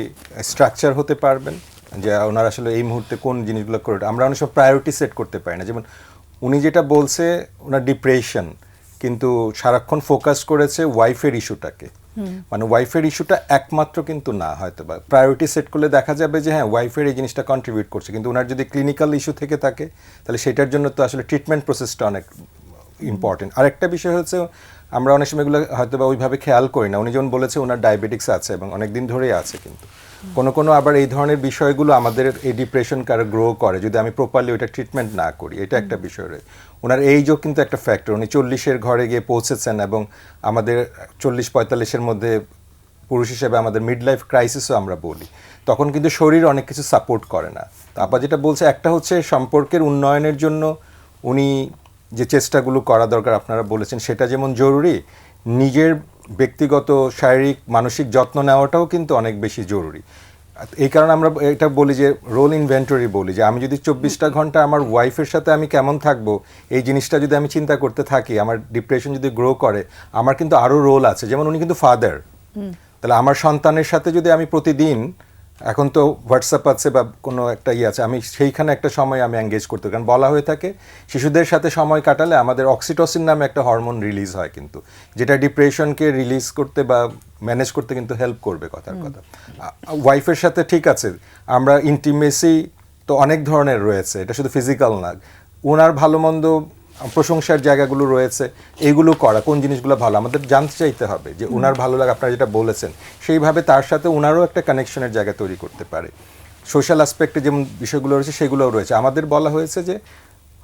স্ট্রাকচার হতে পারবেন, যে ওনার আসলে এই মুহূর্তে কোন জিনিসগুলো করে। আমরা অনেক সময় প্রায়োরিটি সেট করতে পারি না। যেমন উনি যেটা বলছে ওনার ডিপ্রেশন, কিন্তু সারাক্ষণ ফোকাস করেছে ওয়াইফের ইস্যুটাকে। মানে ওয়াইফের ইস্যুটা একমাত্র কিন্তু না, হয়তো বা প্রায়োরিটি সেট করলে দেখা যাবে যে হ্যাঁ ওয়াইফের এই জিনিসটা কন্ট্রিবিউট করছে, কিন্তু ওনার যদি ক্লিনিক্যাল ইস্যু থেকে থাকে তাহলে সেটার জন্য তো আসলে ট্রিটমেন্ট প্রসেসটা অনেক ইম্পর্টেন্ট। আরেকটা বিষয় হচ্ছে আমরা অনেক সময় এগুলো হয়তো বা ওইভাবে খেয়াল করি না। উনি যেমন বলেছে ওনার ডায়াবেটিক্স আছে এবং অনেক দিন ধরেই আছে, কিন্তু কোনো আবার এই ধরনের বিষয়গুলো আমাদের এই ডিপ্রেশনকে আরো গ্রো করে যদি আমি প্রপারলি ওইটা ট্রিটমেন্ট না করি। এটা একটা বিষয় রয়েছে। ওনার এইজও কিন্তু একটা ফ্যাক্টর। উনি 40-এর ঘরে গিয়ে পৌঁছেছেন, এবং আমাদের 40-45-এর মধ্যে পুরুষ হিসেবে আমাদের মিড লাইফ ক্রাইসিসও আমরা বলি, তখন কিন্তু শরীর অনেক কিছু সাপোর্ট করে না। তারপর যেটা বলছে একটা হচ্ছে সম্পর্কের উন্নয়নের জন্য উনি যে চেষ্টাগুলো করা দরকার আপনারা বলেছেন সেটা যেমন জরুরি, নিজের ব্যক্তিগত শারীরিক মানসিক যত্ন নেওয়াটাও কিন্তু অনেক বেশি জরুরি। এই কারণে আমরা এটা বলি যে রোল ইনভেন্টরি বলি, যে আমি যদি 24টা ঘন্টা আমার ওয়াইফের সাথে আমি কেমন থাকবো এই জিনিসটা যদি আমি চিন্তা করতে থাকি, আমার ডিপ্রেশন যদি গ্রো করে, আমার কিন্তু আরও রোল আছে। যেমন উনি কিন্তু ফাদার, তাহলে আমার সন্তানের সাথে যদি আমি প্রতিদিন, এখন তো হোয়াটসঅ্যাপ আছে বা কোনো একটা আছে, আমি সেইখানে একটা সময় আমি এঙ্গেজ করতে, কারণ বলা হয়ে থাকে শিশুদের সাথে সময় কাটালে আমাদের অক্সিটোসিন নামে একটা হরমোন রিলিজ হয়, কিন্তু যেটা ডিপ্রেশনকে রিলিজ করতে বা ম্যানেজ করতে কিন্তু হেল্প করবে। কথার কথা ওয়াইফের সাথে ঠিক আছে আমরা ইন্টিমেসি তো অনেক ধরনের রয়েছে, এটা শুধু ফিজিক্যাল না, ওনার ভালো মন্দ প্রশংসার জায়গাগুলো রয়েছে, এইগুলো করা, কোন জিনিসগুলো ভালো আমাদের জানতে চাইতে হবে, যে ওনার ভালো লাগে আপনারা যেটা বলেছেন সেইভাবে তার সাথে ওনারও একটা কানেকশনের জায়গা তৈরি করতে পারে। সোশ্যাল অ্যাসপেক্টে যেমন বিষয়গুলো রয়েছে সেগুলোও রয়েছে। আমাদের বলা হয়েছে যে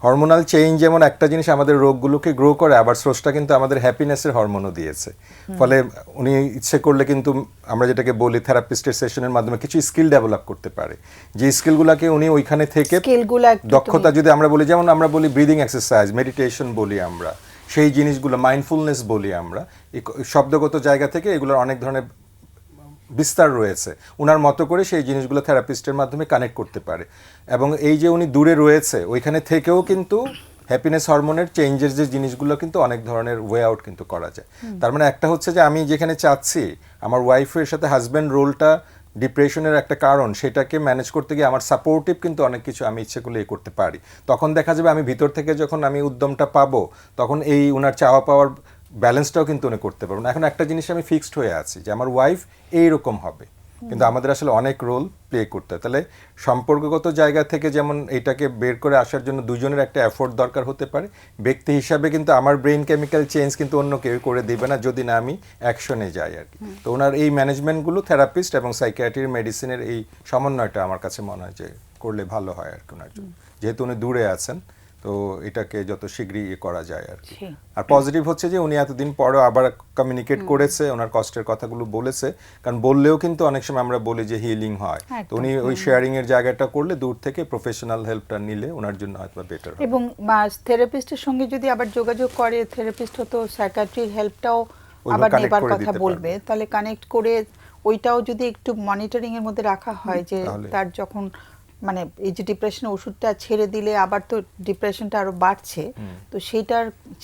হরমোনাল চেঞ্জ যেমন একটা জিনিস আমাদের রোগগুলোকে গ্রো করে, আবার স্রষ্টা কিন্তু আমাদের হ্যাপিনেসের হরমোনও দিয়েছে। ফলে উনি ইচ্ছে করলে কিন্তু আমরা যেটাকে বলি থেরাপিস্টের সেশনের মাধ্যমে কিছু স্কিল ডেভেলপ করতে পারে, যে স্কিলগুলোকে উনি ওইখানে থেকে স্কিলগুলো দক্ষতা, যদি আমরা বলি যেমন আমরা বলি ব্রিদিং এক্সারসাইজ, মেডিটেশন বলি আমরা, সেই জিনিসগুলো মাইন্ডফুলনেস বলি আমরা, এই শব্দগত জায়গা থেকে এগুলোর অনেক ধরনের বিস্তার রয়েছে। ওনার মতো করে সেই জিনিসগুলো থেরাপিস্টের মাধ্যমে কানেক্ট করতে পারে। এবং এই যে উনি দূরে রয়েছে ওইখানে থেকেও কিন্তু হ্যাপিনেস হরমোনের চেঞ্জের যে জিনিসগুলো কিন্তু অনেক ধরনের ওয়ে আউট কিন্তু করা যায়। তার মানে একটা হচ্ছে যে আমি যেখানে চাচ্ছি আমার ওয়াইফের সাথে হাজব্যান্ড রোলটা ডিপ্রেশনের একটা কারণ, সেটাকে ম্যানেজ করতে গিয়ে আমার সাপোর্টিভ কিন্তু অনেক কিছু আমি ইচ্ছে করলে করতে পারি। তখন দেখা যাবে আমি ভিতর থেকে যখন আমি উদ্যমটা পাবো তখন এই ওনার চাওয়া পাওয়ার ব্যালেন্সটাও কিন্তু উনি করতে পারবেন। এখন একটা জিনিস আমি ফিক্সড হয়ে আছি যে আমার ওয়াইফ এইরকম হবে, কিন্তু আমাদের আসলে অনেক রোল প্লে করতে হয়। তাহলে সম্পর্কগত জায়গা থেকে যেমন এইটাকে বের করে আসার জন্য দুজনের একটা এফোর্ট দরকার হতে পারে। ব্যক্তি হিসাবে কিন্তু আমার ব্রেইন কেমিক্যাল চেঞ্জ কিন্তু অন্য কেউ করে দিবে না যদি না আমি অ্যাকশনে যাই আর কি। তো ওনার এই ম্যানেজমেন্টগুলো থেরাপিস্ট এবং সাইকিয়াট্রি মেডিসিনের এই সমন্বয়টা আমার কাছে মনে হয় যে করলে ভালো হয় আর কি ওনার জন্য, যেহেতু উনি দূরে আছেন। তো এটাকে যত শীঘ্রই করা যায় আর কি। আর পজিটিভ হচ্ছে যে উনি এতদিন পরও আবার কমিউনিকেট করেছে, ওনার কষ্টের কথাগুলো বলেছে, কারণ বললেও কিন্তু অনেক সময় আমরা বলি যে হিলিং হয়, তো উনি ওই শেয়ারিং এর জায়গাটা করলে দূর থেকে প্রফেশনাল হেল্পটা নিলে ওনার জন্য হয়তো বেটার হবে। এবং থেরাপিস্টের সঙ্গে যদি আবার যোগাযোগ করে, থেরাপিস্ট হয়তো সাইকিয়াট্রির হেল্পটাও আবার connect নেবার করে কথা দিতে বলবে, পারবে। তাহলে কানেক্ট করে ওইটাও যদি একটু মনিটরিং এর মধ্যে রাখা হয় যে তাহলে- তার যখন মানে এই যে ডিপ্রেশনের ওষুধটা ছেড়ে দিলে আবার তো ডিপ্রেশনটা আরো বাড়ছে, তো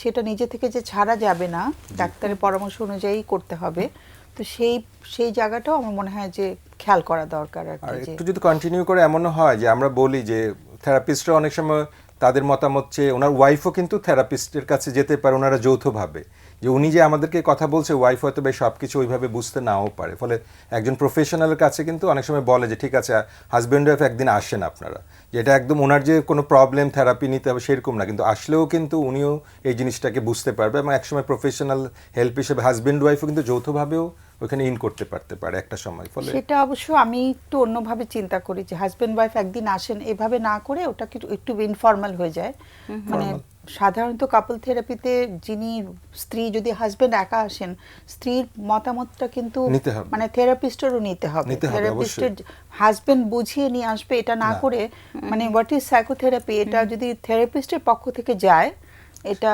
সেটা নিজে থেকে যে ছাড়া যাবে না, ডাক্তারের পরামর্শ অনুযায়ী করতে হবে। তো সেই জায়গাটাও আমার মনে হয় যে খেয়াল করা দরকার আর আর কি। যে একটু যদি কন্টিনিউ করে এমনও হয় যে আমরা বলি যে থেরাপিস্টরা অনেক সময় তাদের মতামত চেয়ে, ওনার ওয়াইফও কিন্তু থেরাপিস্টের কাছে যেতে পারে, ওনারা যৌথভাবে, যে উনি যে আমাদেরকে কথা বলছে ওয়াইফ হয়তো বেশ সব কিছু ওইভাবে বুঝতে নাও পারে। ফলে একজন প্রফেশনালের কাছে কিন্তু অনেক সময় বলে যে ঠিক আছে হাজব্যান্ড ওয়াইফ একদিন আসেন আপনারা, যেটা একদম ওনার যে কোনো প্রবলেম থেরাপি নিতে হবে সেরকম না, কিন্তু আসলেও কিন্তু উনিও এই জিনিসটাকে বুঝতে পারবে এবং একসময় প্রফেশনাল হেল্প হিসেবে হাজব্যান্ড ওয়াইফও কিন্তু যৌথভাবেও ওখানে ইন করতে পারতে পারে একটা সময়। ফলে সেটা অবশ্য আমি একটু অন্যভাবে চিন্তা করি যে হাজবেন্ড ওয়াইফ একদিন আসেন, এভাবে না করে ওটাকে একটু ইনফর্মাল হয়ে যায়। মানে সাধারণত কাপল থেরাপিতে যিনি স্ত্রী, যদি হাজবেন্ড একা আসেন, স্ত্রীর মতামতটা কিন্তু নিতে হবে। মানে থেরাপিস্টেরও নিতে হবে। থেরাপিস্টের হাজবেন্ড বুঝিয়ে নিয়ে আসবে, এটা না করে মানে হোয়াট ইজ সাইকোথেরাপি, এটা যদি থেরাপিস্টের পক্ষ থেকে যায় এটা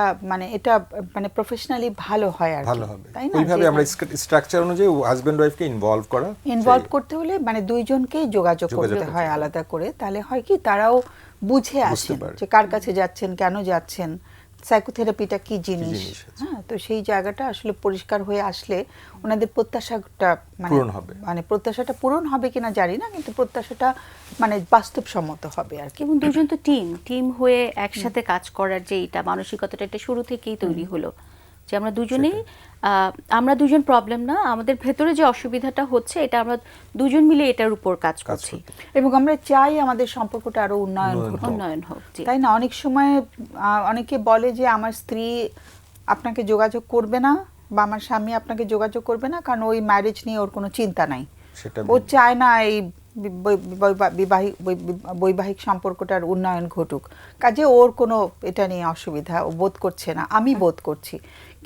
মানে প্রফেশনালি ভালো হয় আর কি, ভালো হবে। তাই না? ওইভাবে যে আমরা স্ট্রাকচার অনুযায়ী হাজব্যান্ড ওয়াইফকে ইনভলভ করতে হলে মানে দুইজনকেই যোগাযোগ করতে করতে হয় হবে। আলাদা করে, তাহলে হয় কি তারাও বুঝে আসেন পারে। যে কার কাছে যাচ্ছেন, কেন যাচ্ছেন, সাইকোথেরাপিটা কি জিনিস। জিনিস আছে। হ্যাঁ, তো সেই জায়গাটা আসলে পরিষ্কার হয়ে আসলে ওনাদের প্রত্যাশাটা পূরণ হবে। মানে প্রত্যাশাটা পূরণ হবে কিনা জানি না, কিন্তু প্রত্যাশাটা মানে বাস্তবসম্মত হবে আর কি। এবং দুজন তো টিম হয়ে একসাথে কাজ করার যে এটা মানসিকতাটা এটা শুরু থেকেই তৈরি হলো, যে আমরা দুজনেই আমরা দুজন প্রবলেম না, আমাদের ভেতরে যে অসুবিধাটা হচ্ছে এটা আমরা দুজন মিলে এটার উপর কাজ করছি, এবং আমরা চাই আমাদের সম্পর্কটা আরো উন্নয়ন হোক। জি। তাই না? অনেক সময় অনেকে বলে যে আমার স্ত্রী আপনাকে যোগাযোগ করবে না বা আমার স্বামী আপনাকে যোগাযোগ করবে না কারণ ওই ম্যারেজ নিয়ে ওর কোনো চিন্তা নাই, সেটা ও চায় না এই বৈবাহিক সম্পর্কটার উন্নয়ন ঘটুক, কাজে ওর কোনো এটা নিয়ে অসুবিধা ও বোধ করছে না, আমি বোধ করছি।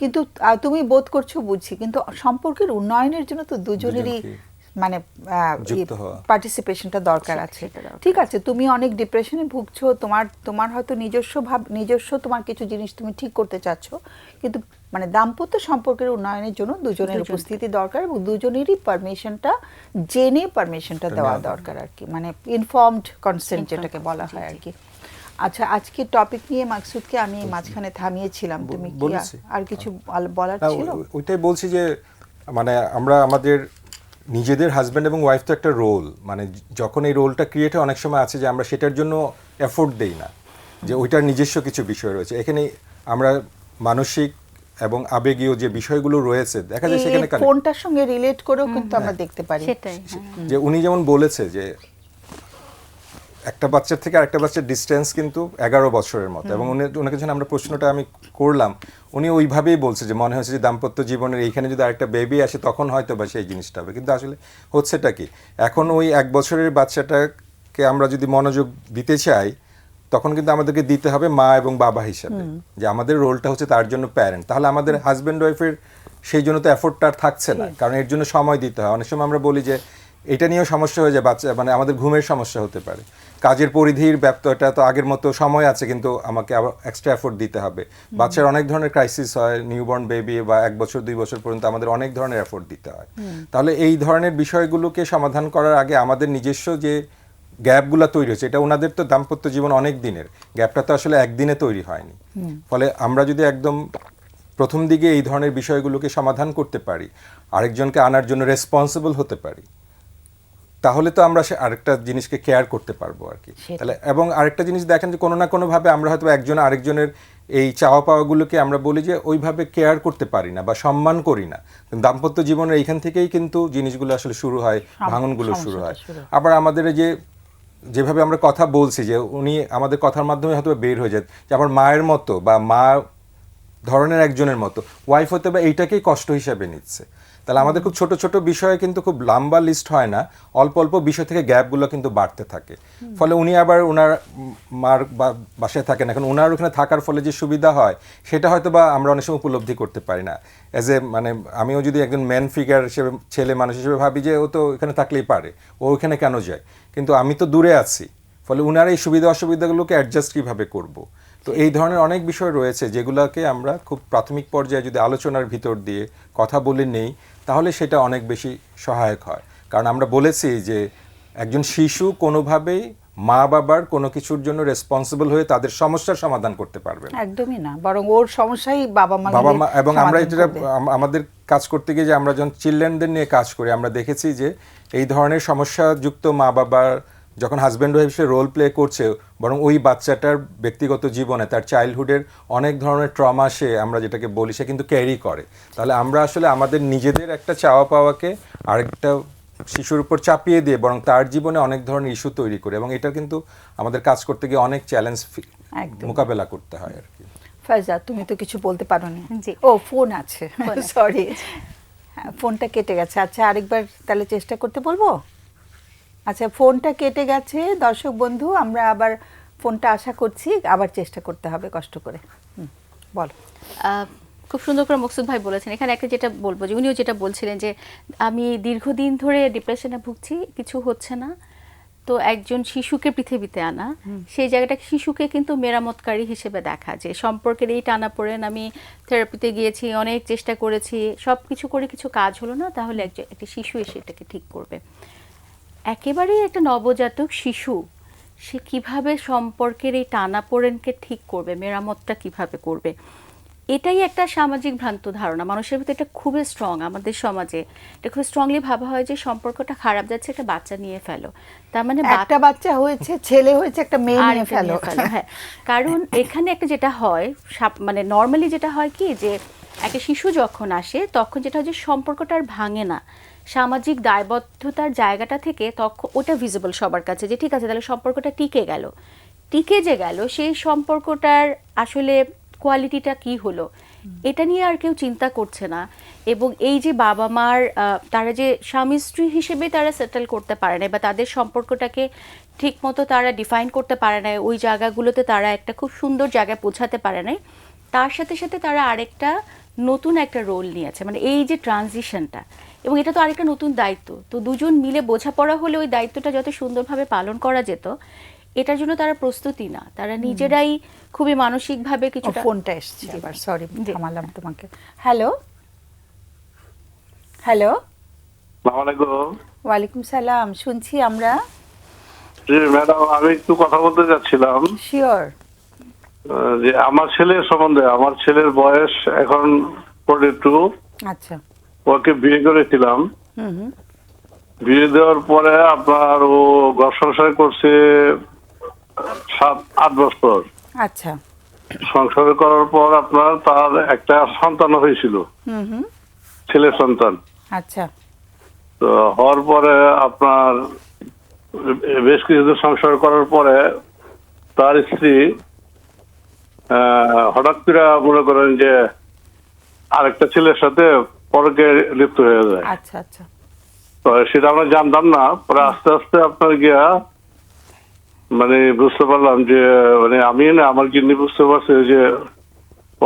কিন্তু তুমি বোধ করছো বুঝছি, কিন্তু সম্পর্কের উন্নয়নের জন্য তো দুজনেরই মানে যুক্ত হওয়া, পার্টিসিপেশনটা দরকার আছে। ঠিক আছে, তুমি অনেক ডিপ্রেশনে ভুগছো, তোমার হয়তো নিজস্ব তোমার কিছু জিনিস তুমি ঠিক করতে চাচ্ছ, কিন্তু মানে দাম্পত্য সম্পর্কের উন্নয়নের জন্য দুজনের উপস্থিতি দরকার এবং দুজনেরই পারমিশনটা জেনে পারমিশনটা দেওয়া দরকার আর কি, মানে ইনফর্মড কনসেন্ট যেটাকে বলা হয় আর কি। আচ্ছা, আজকে টপিক নিয়ে মাকসুদকে আমি মাঝখানে থামিয়েছিলাম, তুমি কি আর কিছু বলার ছিল? ওইটাই বলছি যে মানে আমরা আমাদের নিজেদের হাজব্যান্ড এবং ওয়াইফ তো একটা রোল, মানে যখন এই রোলটা ক্রিয়েট হয় অনেক সময় আছে যে আমরা সেটার জন্য এফোর্ট দেই না, যে ওইটার নিজস্ব কিছু বিষয় রয়েছে এখানে, আমরা মানসিক এবং আবেগীয় যে বিষয়গুলো রয়েছে দেখা যায় সেখানে ফোনটার সঙ্গে রিলেট করেও কিন্তু আমরা দেখতে পারি সেটাই। যে উনি যেমন বলেছে যে একটা বাচ্চার থেকে আরেকটা বাচ্চার ডিস্টেন্স কিন্তু 11 বছরের মতো, এবং ওনাকে যখন আমরা প্রশ্নটা আমি করলাম, উনি ওইভাবেই বলছে যে মনে হচ্ছে যে দাম্পত্য জীবনের এইখানে যদি আরেকটা বেবি আসে তখন হয়তো বা সেই জিনিসটা হবে, কিন্তু আসলে হচ্ছেটা কি, এখন ওই 1 বছরের বাচ্চাটাকে আমরা যদি মনোযোগ দিতে চাই তখন কিন্তু আমাদেরকে দিতে হবে মা এবং বাবা হিসাবে, যে আমাদের রোলটা হচ্ছে তার জন্য প্যারেন্ট। তাহলে আমাদের হাজব্যান্ড ওয়াইফের সেই জন্য তো এফোর্টটা আর থাকছে না, কারণ এর জন্য সময় দিতে হয়। অনেক সময় আমরা বলি যে এটা নিয়েও সমস্যা হয়ে যায়, বাচ্চা মানে আমাদের ঘুমের সমস্যা হতে পারে, কাজের পরিধির ব্যাপ্তটা তো আগের মতো সময় আছে কিন্তু আমাকে আবার এক্সট্রা এফোর্ট দিতে হবে। বাচ্চার অনেক ধরনের ক্রাইসিস হয়, নিউবর্ন বেবি বা 1 বছর 2 বছর পর্যন্ত আমাদের অনেক ধরনের এফোর্ট দিতে হয়। তাহলে এই ধরনের বিষয়গুলোকে সমাধান করার আগে আমাদের নিজস্ব যে গ্যাপগুলো তৈরি হচ্ছে, এটা ওনাদের তো দাম্পত্য জীবন অনেক দিনের, গ্যাপটা তো আসলে একদিনে তৈরি হয়নি। ফলে আমরা যদি একদম প্রথম দিকে এই ধরনের বিষয়গুলোকে সমাধান করতে পারি, আরেকজনকে আনার জন্য রেসপন্সিবল হতে পারি, তাহলে তো আমরা আরেকটা জিনিসকে কেয়ার করতে পারবো আর কি। তাহলে এবং আরেকটা জিনিস দেখেন যে কোনো না কোনোভাবে আমরা হয়তো একজন আরেকজনের এই চাওয়া পাওয়াগুলোকে আমরা বলি যে ওইভাবে কেয়ার করতে পারি না বা সম্মান করি না। দাম্পত্য জীবনের এইখান থেকেই কিন্তু জিনিসগুলো আসলে শুরু হয়, ভাঙনগুলো শুরু হয়। আবার আমাদের এই যেভাবে আমরা কথা বলছি, যে উনি আমাদের কথার মাধ্যমে হয়তো বের হয়ে যায় যে আমার মায়ের মতো বা মা ধরনের একজনের মতো, ওয়াইফ হতে বা এইটাকেই কষ্ট হিসাবে নিচ্ছে। তাহলে আমাদের খুব ছোট ছোট বিষয়ে কিন্তু খুব লম্বা লিস্ট হয় না, অল্প অল্প বিষয় থেকে গ্যাপগুলো কিন্তু বাড়তে থাকে। ফলে উনি আবার ওনার মার বাসায় থাকেন, এখন ওনার ওখানে থাকার ফলে যে সুবিধা হয় সেটা হয়তো বা আমরা অনেক সময় উপলব্ধি করতে পারি না। অ্যাজ এ মানে আমিও যদি একজন ম্যান ফিগার হিসেবে, ছেলে মানুষ হিসেবে ভাবি যে ও তো এখানে থাকলেই পারে, ও ওখানে কেন যায়, কিন্তু আমি তো দূরে আছি। ফলে উনার এই সুবিধা অসুবিধাগুলোকে অ্যাডজাস্ট কীভাবে করব। তো এই ধরনের অনেক বিষয় রয়েছে যেগুলোকে আমরা খুব প্রাথমিক পর্যায়ে যদি আলোচনার ভিতর দিয়ে কথা বলে নেই তাহলে সেটা অনেক বেশি সহায়ক হয়। কারণ আমরা বলেছি যে একজন শিশু কোনোভাবেই মা বাবার কোনো কিছুর জন্য রেসপন্সিবল হয়ে তাদের সমস্যার সমাধান করতে পারবে না, একদমই না, বরং ওর সমস্যাই বাবা মা এবং আমরা যেটা আমাদের কাজ করতে গিয়ে যে আমরা যখন চিলড্রেনদের নিয়ে কাজ করি, আমরা দেখেছি যে এই ধরনের সমস্যাযুক্ত মা বাবার যখন হাজব্যান্ড ওয়াইফ হিসেবে রোল প্লে করছে, বরং ওই বাচ্চাটার ব্যক্তিগত জীবনে তার চাইল্ডহুডের অনেক ধরনের ট্রমা সে, আমরা যেটাকে বলি, সে কিন্তু ক্যারি করে। তাহলে আমরা আসলে আমাদের নিজেদের একটা চাওয়া পাওয়াকে আরেকটা শিশুর উপর চাপিয়ে দিয়ে বরং তার জীবনে অনেক ধরনের ইস্যু তৈরি করে, এবং এটা কিন্তু আমাদের কাজ করতে গিয়ে অনেক চ্যালেঞ্জ মোকাবেলা করতে হয় আর কি। ফায়জা, তুমি তো কিছু বলতে পারো না। জি। ও ফোন আছে, সরি, ফোনটা কেটে গেছে। আচ্ছা, আরেকবার তাহলে চেষ্টা করতে বলবো। আচ্ছা, ফোনটা কেটে গেছে দর্শক বন্ধু, আমরা আবার ফোনটা আশা করছি, আবার চেষ্টা করতে হবে কষ্ট করে। বলো। খুব সুন্দর করে মকসুদ ভাই বলেছেন। এখানে একটা যেটা বলবো, যে উনিও যেটা বলছিলেন যে আমি দীর্ঘদিন ধরে ডিপ্রেশনে ভুগছি, কিছু হচ্ছে না, তো একজন শিশুকে পৃথিবীতে আনা, সেই জায়গাটা শিশুকে কিন্তু মেরামতকারী হিসেবে দেখা, যে সম্পর্কের এই টানাপোড়েন, আমি থেরাপিতে গিয়েছি, অনেক চেষ্টা করেছি, সব কিছু করে কিছু কাজ হলো না, তাহলে একটা শিশু এসে এটাকে ঠিক করবে। একেবারেই একটা নবজাতক শিশু, সে কিভাবে সম্পর্কের এই টানাপোড়েনকে ঠিক করবে, মেরামতটা কিভাবে করবে, এটাই একটা সামাজিক ভ্রান্ত ধারণা মানুষের ভিতরে। এটা খুবই স্ট্রং আমাদের সমাজে, এটা খুব স্ট্রংলি ভাবা হয় যে সম্পর্কটা খারাপ যাচ্ছে, একটা বাচ্চা নিয়ে ফেলো, তার মানে একটা বাচ্চা হয়েছে, ছেলে হয়েছে, একটা মেয়ে নিয়ে ফেলো। হ্যাঁ, কারণ এখানে একটা যেটা হয়, মানে নর্মালি যেটা হয় কি, যে একটা শিশু যখন আসে তখন যেটা হয় যে সম্পর্কটা আর ভাঙে না, সামাজিক দায়বদ্ধতার জায়গাটা থেকে তখন ওটা ভিজিবল সবার কাছে, যে ঠিক আছে তাহলে সম্পর্কটা টিকে গেল, টিকে যে গেল, সেই সম্পর্কটার আসলে কোয়ালিটিটা কি হলো এটা নিয়ে আর কেউ চিন্তা করছে না। এবং এই যে বাবা মার তারা যে স্বামী স্ত্রী হিসেবে তারা সেটেল করতে পারে না, বা তাদের সম্পর্কটাকে ঠিক মতো তারা ডিফাইন করতে পারে না, ওই জায়গাগুলোতে তারা একটা খুব সুন্দর জায়গায় পৌঁছাতে পারে না, তার সাথে সাথে তারা আরেকটা নতুন একটা রোল নিয়েছে, মানে এই যে ট্রানজিশনটা, এবং এটা তো আরেকটা নতুন দায়িত্ব। তো দুজন মিলে বোঝাপড়া হলে ওই দায়িত্বটা যত সুন্দরভাবে পালন করা যেত, এটার জন্য তারা প্রস্তুতি না, তারা নিজেরাই খুবই মানসিকভাবে কিছুটা। ফোনটা এসছে আবার, সরি থামালাম তোমাকে। হ্যালো হ্যালো, আসসালামু আলাইকুম। ওয়ালাইকুম সালাম, শুনছি আমরা। জি ম্যাডাম, আমি একটু কথা বলতে চাচ্ছিলাম শিওর। যে আমার ছেলের সম্বন্ধে। আমার ছেলের বয়স এখন 42। আচ্ছা। ওকে বিয়ে করেছিলাম। বিয়ে দেওয়ার পরে আপনার ও ঘর সংসার করছে 7-8 বছর। আচ্ছা। সংসার করার পর আপনার তার একটা সন্তান হয়েছিল, ছেলে সন্তান। আচ্ছা। তো হওয়ার পরে আপনার বেশ কিছুদিন সংসার করার পরে তার স্ত্রী হঠাৎ করে মনে করেন যে আরেকটা ছেলের সাথে পরকে লিপ্ত হয়ে যায়। আচ্ছা আচ্ছা। তো সেটা আমরা জানতাম না, পরে আস্তে আস্তে আপনার গিয়া মানে বুঝতে পারলাম যে মানে আমি না আমার গিন্নি বুঝতে পারছে যে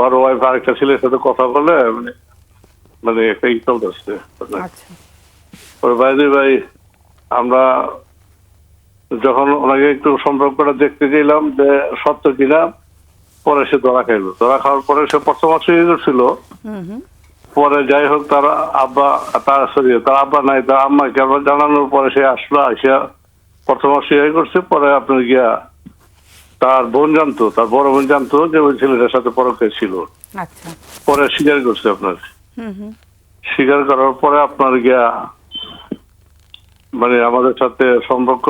ওর ওয়াইফ আরেকটা ছেলের সাথে কথা বলে মানে মানে একটা ই চলতেছে। আচ্ছা ওর বাইরে ভাই আমরা যখন ওনাকে একটু সম্পর্কটা দেখতে গেলাম যে সত্য কিনা, পরে সে ধরা খাইলো। ধরা খাওয়ার পরে সে প্রথম অস্বীকার করছিল, পরে যাই হোক তার আব্বা তার আব্বা নাই তার আম্মাকে আবার জানানোর পরে সে আসলো, আসিয়া প্রথম অস্বীকার করছে। পরে আপনার গিয়া তার বোন জানতো, তার বড় বোন জানতো যে ওই ছেলেটার সাথে পরকে ছিল, আচ্ছা। পরে স্বীকার করছে আপনার। স্বীকার করার পরে আপনার গিয়া মানে আমাদের সাথে সম্পর্ক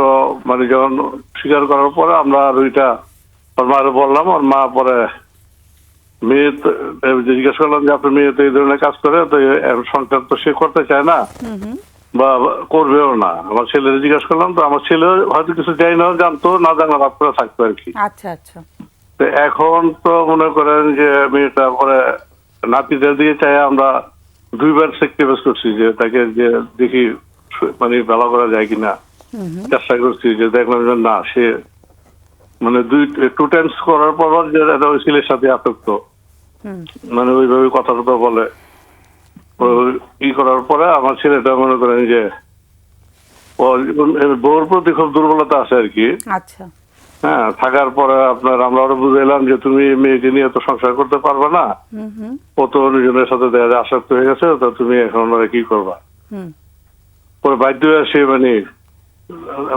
মানে যখন স্বীকার করার পরে আমরা ওইটা ওর মারে বললাম। ওর মা পরে মেয়ে জিজ্ঞেস করলাম যে আপনার মেয়ে তো এই ধরনের কাজ করে, তো সংসার তো সে করতে চায় না বা করবেও না। আমার ছেলের জিজ্ঞেস করলাম, তো আমার ছেলে হয়তো কিছু যাই না জানতো, না জানা রাত করে থাকতো আর কি। আচ্ছা আচ্ছা। তো এখন তো মনে করেন যে মেয়েটা পরে নাতিদের দিকে চাই আমরা দুইবার সেক্রিফাইস করছি যে তাকে যে দেখি মানে ভালো করা যায় কিনা চেষ্টা করছি, যে দেখলাম যে না সে মানে টু টাইমস করার পর যে ওই ছেলের সাথে আসক্ত, মানে ওইভাবে কথা টথা বলে। ই করার পরে আমার ছেলেটা মনে করেন যে বউর প্রতি খুব দুর্বলতা আছে আর কি। আচ্ছা। হ্যাঁ, থাকার পরে আপনার আমরা আরো বুঝাইলাম যে তুমি মেয়েকে নিয়ে তো সংসার করতে পারবে না, ও তো অন্যজনের সাথে দেখা যায় আসক্ত হয়ে গেছে, তো তুমি এখন কি করবা। পরে বাধ্য হয়ে সে মানে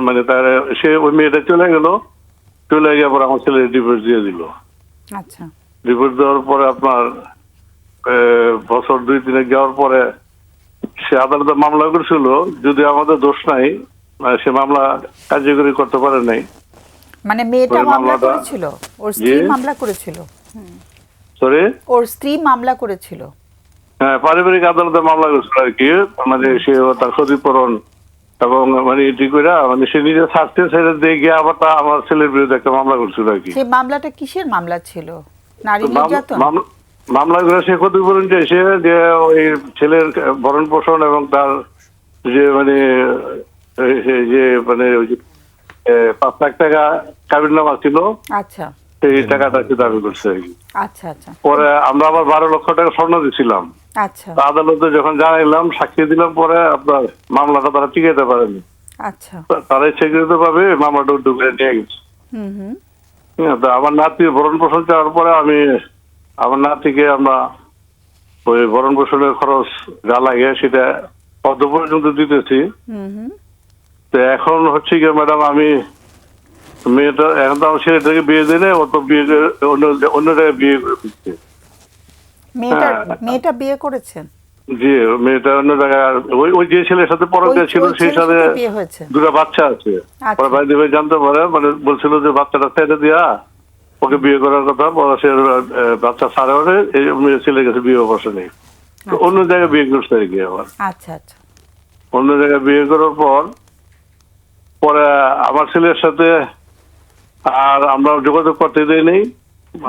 মানে তার সে ওই মেয়েটা চলে গেল, চলে গিয়ে পরে আমার ছেলে ডিভোর্স দিয়ে দিল। আচ্ছা। ডিভোর্স দেওয়ার পরে আপনার বছর 2-3 যাওয়ার পরে সে আদালতে মামলা করেছিল, যদি আমাদের দোষ নাই সে মামলা কার্যকরী করতে পারে নাই। মানে মেয়েটা ওই মামলা মামলাটা- করেছিল, ওর স্ত্রী জি? মামলা করেছিল, সরি, ওর স্ত্রী মামলা করেছিল। হ্যাঁ, পারিবারিক আদালতে মামলা করেছিল আর কি। মানে সে তার ক্ষতিপূরণ এবং মানে এটি করে মানে সে নিজে ছাড়তে ছেড়ে দিয়ে গিয়ে আবার তা আমার ছেলের বিরুদ্ধে একটা মামলা করছিল আর কি। সেই মামলাটা কিসের মামলা ছিল? নারী নির্যাতন? মামলা করে সে ক্ষতিপূরণ চাইছে যে ওই ছেলের ভরণ পোষণ এবং তার যে মানে যে মানে ওই যে 5 লাখ টাকা কাবিননামা ছিল, আচ্ছা সেই টাকাটা সে দাবি করছে আর কি। আচ্ছা। আচ্ছা পরে আমরা আবার 12 লক্ষ টাকা স্বর্ণ দিছিলাম। আচ্ছা আদালতে যখন জানাইলাম, সাক্ষী দিলাম, পরে আপনার মামলাটা তারা টিকাইতে পারেনি। আচ্ছা। তারা ইচ্ছাকৃত ভাবে মামলাটা উদ্যোগ করে নিয়ে গেছে। হ্যাঁ, তো আমার নাতির ভরণ পোষণ চাওয়ার পরে আমি আমার নাতিকে আমরা ওই ভরণ পোষণের খরচ যা লাগে সেটা অর্ধ পর্যন্ত দিতেছি। তো এখন হচ্ছে কি ম্যাডাম, আমি মেয়েটা এখন তো আমার ছেলেটাকে বিয়ে দিলে ও তো বিয়ে অন্য জায়গায় বিয়ে করে দিচ্ছে। মেয়েটা বিয়ে করেছেন? জি, মেয়েটা অন্য জায়গায় ওই যে ছেলের সাথে পরকিয়া ছিল সেই সাথে বিয়ে হয়েছে? 2টা বাচ্চা আছে। আচ্ছা। পরে ভাই দেবে জানতে পারে, মানে বলছিল যে বাচ্চাটা ছেড়ে দিয়া ওকে বিয়ে করার কথা। পরে সে বাচ্চা ছাড়ে ওঠে, এই মেয়ে ছেলে গেছে বিয়ে বসে নেই, তো অন্য জায়গায় বিয়ে করছে আর কি। আবার আচ্ছা আচ্ছা। অন্য জায়গায় বিয়ে করার পর পরে আমার ছেলের সাথে আর আমরা যোগাযোগ করতে দেই নেই।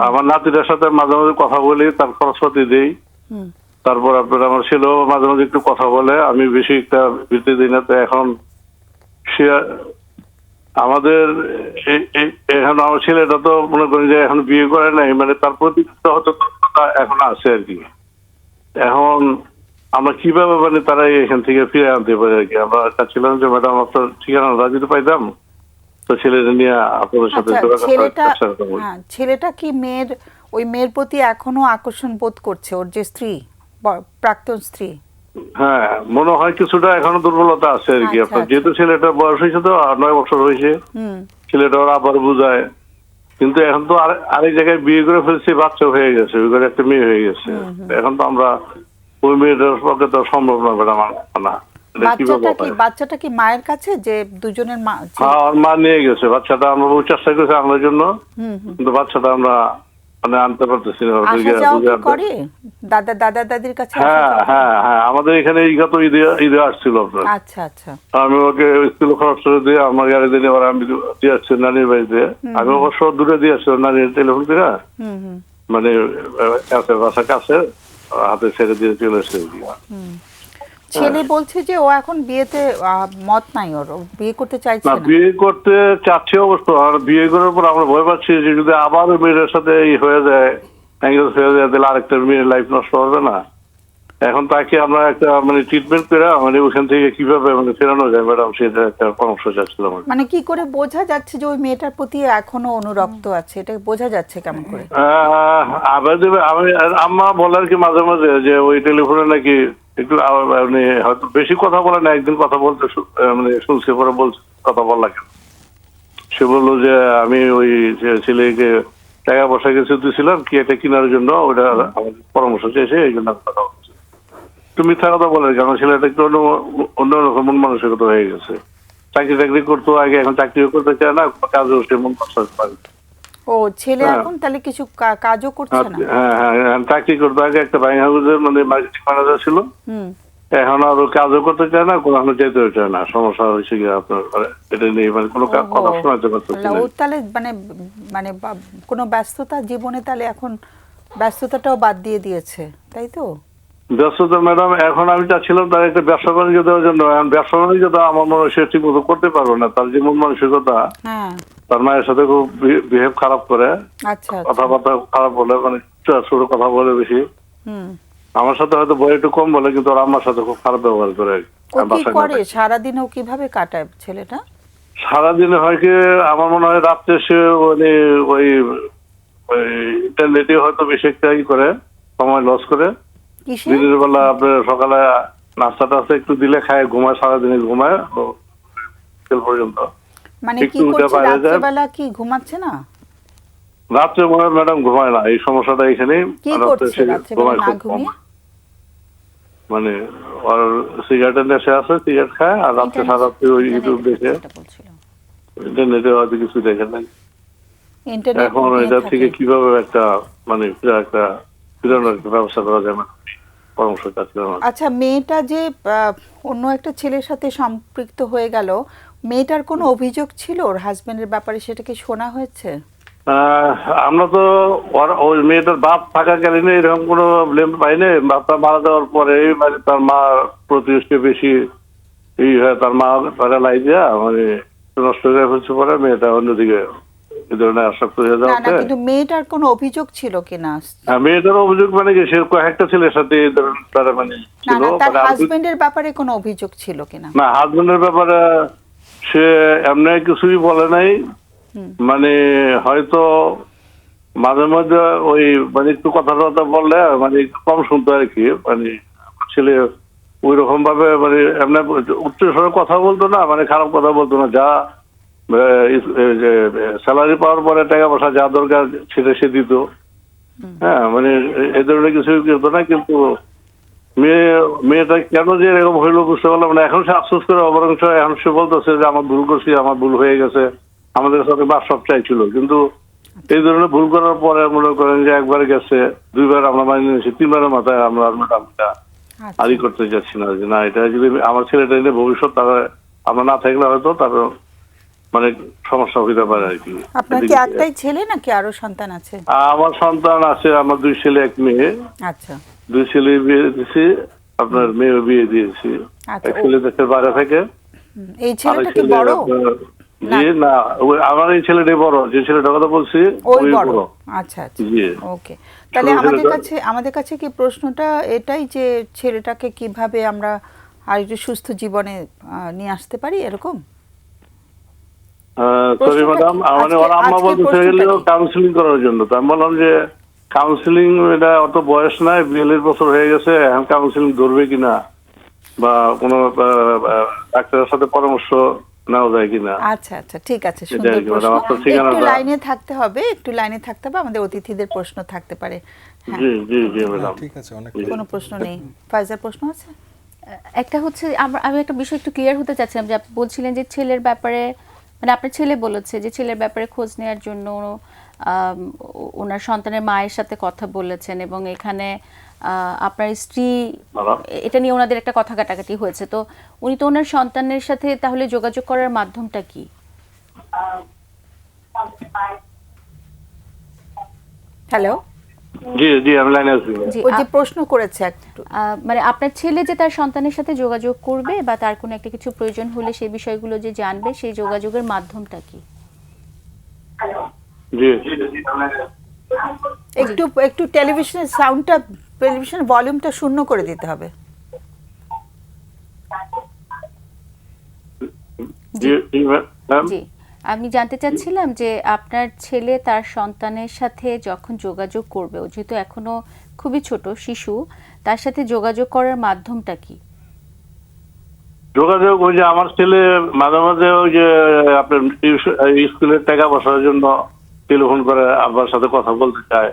আমার নাতিটার সাথে মাঝে মাঝে কথা বলি, তার খরচপাতি দেই। তারপর আপনার আমার ছেলেও মাঝে মাঝে একটু কথা বলে, আমি বেশি একটা বৃত্তি দিই না। তো এখন সে আমাদের এখন আমার ছেলেটা তো মনে করি যে এখন বিয়ে করে নাই, মানে তার প্রতি হয়তো এখন আছে আর কি। এখন আমরা কিভাবে মানে তারা এখান থেকে ফিরে আনতে পারি আর কি। আমরা চাচ্ছিলাম যে ম্যাডাম আপনার ঠিকানা যদি পাইতাম তো ছেলেটা নিয়ে আপনাদের সাথে ছেলেটা কি ওই মেয়ের প্রতি এখনো আকর্ষণ বোধ করছে, ওর যে স্ত্রী, প্রাক্তন স্ত্রী? হ্যাঁ, মনে হয় কিছুটা এখনো দুর্বলতা আছে আর কি। আপনার যেহেতু ছেলেটা বয়স হয়েছে, তো 9 বছর হয়েছে, ছেলেটা ওরা আবার বুঝায়। কিন্তু এখন তো আরেক জায়গায় বিয়ে করে ফেলছে, বাচ্চা হয়ে গেছে, ওই ঘরে একটা মেয়ে হয়ে গেছে। এখন তো আমরা ওই মেয়েটার পক্ষে তো সম্ভব না ম্যাডাম না। বাচ্চাটা কি মায়ের কাছে, যে দুজনের মা? হ্যাঁ, ওর মা নিয়ে গেছে বাচ্চাটা। আমরা বহু চেষ্টা করেছি আনার জন্য, কিন্তু বাচ্চাটা আমরা মানে আনতে পারতেছি না। আসা যাওয়া কি করে দাদা দাদির কাছে আসা হ্যাঁ যাওয়া? হ্যাঁ হ্যাঁ, আমাদের এখানে গত ঈদে আসছিল আপনার। আচ্ছা আচ্ছা। আমি ওকে স্কুল খরচ করে দিয়ে আমার গাড়ি দিয়ে এবার আমি দিয়ে আসছি নানির বাড়িতে। আমি অবশ্য দূরে দিয়ে আসছি নানির টেলিফোন করে, হুম হুম মানে কাছে বাসা কাছে, হাতে ছেড়ে দিয়ে চলে এসেছি। ছেলে বলছে যে ও এখন বিয়েতে মত নাই, ওর ও বিয়ে করতে চাইছে না, না। বিয়ে করতে চাচ্ছি অবশ্য, আর বিয়ে করার পর আমরা ভয় পাচ্ছি যে যদি আবার ওই মেয়ের সাথে হয়ে যায়, engage হয়ে যায়, তাহলে আরেকটা মেয়ের লাইফ নষ্ট হবে না। এখন তাকে আমরা একটা মানে ট্রিটমেন্ট করে মানে ওখান থেকে কিভাবে মানে ফেরানো যায় ম্যাডাম, সেটা একটা পরামর্শ চাচ্ছিলাম। মানে কি করে বোঝা যাচ্ছে যে ওই মেয়েটার প্রতি এখনো অনুরক্ত আছে, এটা বোঝা যাচ্ছে কেমন করে? আবার আমি আম্মা বলে আর কি মাঝে মাঝে যে ওই টেলিফোনে নাকি একটু মানে হয়তো বেশি কথা বলে না, একদিন কথা বলতে মানে শুনছে, পরে বলছে কথা বললা কেন। সে বললো যে আমি ওই যে ছেলেকে টাকা পয়সা কিছু দিয়েছিলাম কি একটা কেনার জন্য, ওটা আমাদের পরামর্শ চেয়েছে, এই জন্য কথা বলছে। তুমি মিথ্যা কথা বলে কেন, ছেলেটা একটু অন্যরকম মন মানসিকতা হয়ে গেছে। চাকরি করতো আগে, এখন চাকরিও করতে চায় না, কাজও সে মন করতে পারে। ও ছেলে হ্যাঁ। এখন তাহলে কিছু কাজও করছে না? হ্যাঁ হ্যাঁ, চাকরি করতো আগে, একটা ব্যাংক হাউসের মানে মার্কেটিং ম্যানেজার ছিল। হুম। এখন আর ও কাজও করতে চায় না, কোনো যেতেও চায় না। সমস্যা হয়েছে কি আপনার এটা নিয়ে মানে কোনো কথা শোনাতে পারতেছে না। ও তাহলে মানে মানে কোনো ব্যস্ততা জীবনে তাহলে এখন ব্যস্ততাটাও বাদ দিয়ে দিয়েছে, তাই তো? ব্যস্ততা ম্যাডাম, এখন আমি চাচ্ছিলাম তার একটা ব্যবসা বাণিজ্য দেওয়ার জন্য। এখন ব্যবসা বাণিজ্যটা আমার মনে হয় সে ঠিক মতো করতে পারবে না। তার যে মন মানসিকতা, হ্যাঁ। তার মায়ের সাথে খুব বিহেভ খারাপ করে, আচ্ছা আচ্ছা। কথাবার্তা খারাপ বলে, মানে ছোট কথা বলে বেশি। হুম। আমার সাথে হয়তো বই একটু কম বলে, কিন্তু ওর আম্মার সাথে খুব খারাপ ব্যবহার করে। ও কি করে সারাদিন, ও কিভাবে কাটায় ছেলেটা? সারাদিনে হয় কি, আমার মনে হয় রাত্রে সে মানে ওই ইন্টারনেটে হয়তো বেশি একটা করে সময় লস করে। কিসে? দিনের বেলা আপনার সকালে নাস্তা টাস্তা একটু দিলে খায়, ঘুমায়, সারাদিনে ঘুমায় বিকেল পর্যন্ত। মানে কি একটু উঠে করছে বাইরে যায়। রাত্রেবেলা, কি ঘুমাচ্ছে না? রাত্রে মনে হয় ম্যাডাম ঘুমায় না, এই সমস্যাটা এখানে। কি রাত্রে করছে সে রাত্রেবেলা ঘুমায় না খুব কম। ঘুমিয়ে? মানে আর সিগারেটের নেশা আছে, সিগারেট খায়, আর রাত্রে সারাত্রি ওই ইউটিউব দেখে, ইন্টারনেটে হয়তো কিছু দেখে নেয়। ইন্টারনেট এখন এটা থেকে কিভাবে একটা মানে একটা ফিরানোর একটা ব্যবস্থা করা যায়, মানে পরামর্শ চাচ্ছিলাম। আচ্ছা, মেয়েটা যে অন্য একটা ছেলের সাথে সম্পৃক্ত হয়ে গেল, মেয়েটার কোনো অভিযোগ ছিল ওর হাজবেন্ডের ব্যাপারে, সেটা কি শোনা হয়েছে? আমরা তো ওই মেয়েটার বাপ থাকাকালীন এরকম কোনো ব্লেম পাইনি। বাপটা মারা যাওয়ার পরে মানে তার মা প্রতি বেশি হয়, তার মা তারা লাই দিয়া মানে নষ্ট হয়ে ফেলছে, পরে মেয়েটা অন্যদিকে এই ধরনের আসক্ত হয়ে না না, যাওয়াতে। কিন্তু মেয়েটার কোনো অভিযোগ ছিল কিনা? মেয়েটার অভিযোগ মানে কি, সে কয়েকটা ছেলের সাথে এই ধরনের তারা মানে না ছিল। না, তার মানে হাজবেন্ডের ব্যাপারে কোনো অভিযোগ ছিল কিনা? না, হাজবেন্ডের ব্যাপারে সে এমনি কিছুই বলে নাই। মানে হয়তো মাঝে মাঝে ওই মানে একটু কথা টথা বললে মানে একটু কম শুনতো আর কি। মানে ছেলে ওই রকম ভাবে মানে এমনি উচ্চ স্বরে কথা বলতো না, মানে খারাপ কথা বলতো না। যা স্যালারি পাওয়ার পরে টাকা পয়সা যা দরকার সেটা সে দিত। হ্যাঁ, মানে এই ধরনের কিছু করতো না। কিন্তু মেয়েটা কেন যে এরকম হইলো বুঝতে পারলাম না। এখন সে আফসোস করে, অবরঞ্চ এখন সে বলতেছে যে আমার ভুল করছি, আমার ভুল হয়ে গেছে, আমাদের সাথে বাস সব চাইছিল। কিন্তু এই ধরনের ভুল করার পরে মনে করেন যে একবার গেছে, দুইবার আমরা মানিয়ে নিয়েছি, তিনবারের মাথায় আমরা ম্যাডামটা আদি করতে যাচ্ছি না যে না, এটা যদি আমার ছেলেটা নিয়ে ভবিষ্যৎ তারা আমরা না থাকলে হয়তো তার মানে সমস্যা হইতে পারে আর কি। আপনার কি একটাই ছেলে নাকি আরো সন্তান আছে? আমার সন্তান আছে, আমার 2 ছেলে 1 মেয়ে। আচ্ছা 2 ছেলে বিয়ে দিয়েছি, আপনার মেয়ে বিয়ে দিয়েছি। আচ্ছা। এক ছেলে দেশের বাইরে থাকে। এই ছেলেটা কি বড়? জি না, আমার এই ছেলেটাই বড়, যে ছেলেটার কথা বলছি ওই বড়। আচ্ছা আচ্ছা, জি। ওকে। তাহলে আমাদের কাছে কি প্রশ্নটা এটাই যে ছেলেটাকে কিভাবে আমরা আর একটু সুস্থ জীবনে নিয়ে আসতে পারি, এরকম? সরি ম্যাডাম, মানে ওর আম্মা বলতে কাউন্সিলিং করার জন্য। তো আমি বললাম যে কাউন্সিলিং এটা অত বয়স নাই, 42 বছর হয়ে গেছে, এখন কাউন্সিলিং ধরবে কিনা বা কোনো ডাক্তারের সাথে পরামর্শ নেওয়া যায় কিনা। আচ্ছা আচ্ছা, ঠিক আছে, সুন্দর প্রশ্ন। একটু লাইনে থাকতে হবে, আমাদের অতিথিদের প্রশ্ন থাকতে পারে। হ্যাঁ, জি জি জি ম্যাডাম, ঠিক আছে, অনেক কোনো প্রশ্ন নেই। ফাইজার প্রশ্ন আছে? একটা হচ্ছে আমি একটা বিষয় একটু ক্লিয়ার হতে চাচ্ছিলাম যে আপনি বলছিলেন যে ছেলের ব্যাপারে, মানে আপনার ছেলে বলেছে যে ছেলের ব্যাপারে খোঁজ নেওয়ার জন্য ওনার সন্তানের মায়ের সাথে কথা বলেছেন এবং এখানে আপনার স্ত্রী এটা নিয়ে ওনাদের একটা কথা কাটাকাটি হয়েছে, তো উনি তো ওনার সন্তানের সাথে তাহলে যোগাযোগ করার মাধ্যমটা কি? হ্যালো, জি জি আমি লাইনে আছি। জি, ওই যে প্রশ্ন করেছে একটু, মানে আপনার ছেলে যে তার সন্তানের সাথে যোগাযোগ করবে বা তার কোনো একটা কিছু প্রয়োজন হলে সেই বিষয়গুলো যে জানবে, সেই যোগাযোগের মাধ্যমটা কি? জি একটু একটু টেলিভিশনের সাউন্ডটা, টেলিভিশনের ভলিউমটা শূন্য করে দিতে হবে। জি জি ম্যাম। জি, আমি জানতে চাচ্ছিলাম যে আপনার ছেলে তার সন্তানের সাথে যখন যোগাযোগ করবে, ও যেহেতু এখনো খুবই ছোট শিশু, তার সাথে যোগাযোগ করার মাধ্যমটা কি? যোগাযোগ ওই যে আমার ছেলে মাঝে মাঝে ওই যে আপনার স্কুলের টাকা বসার জন্য টেলিফোন করে আব্বার সাথে কথা বলতে চায়,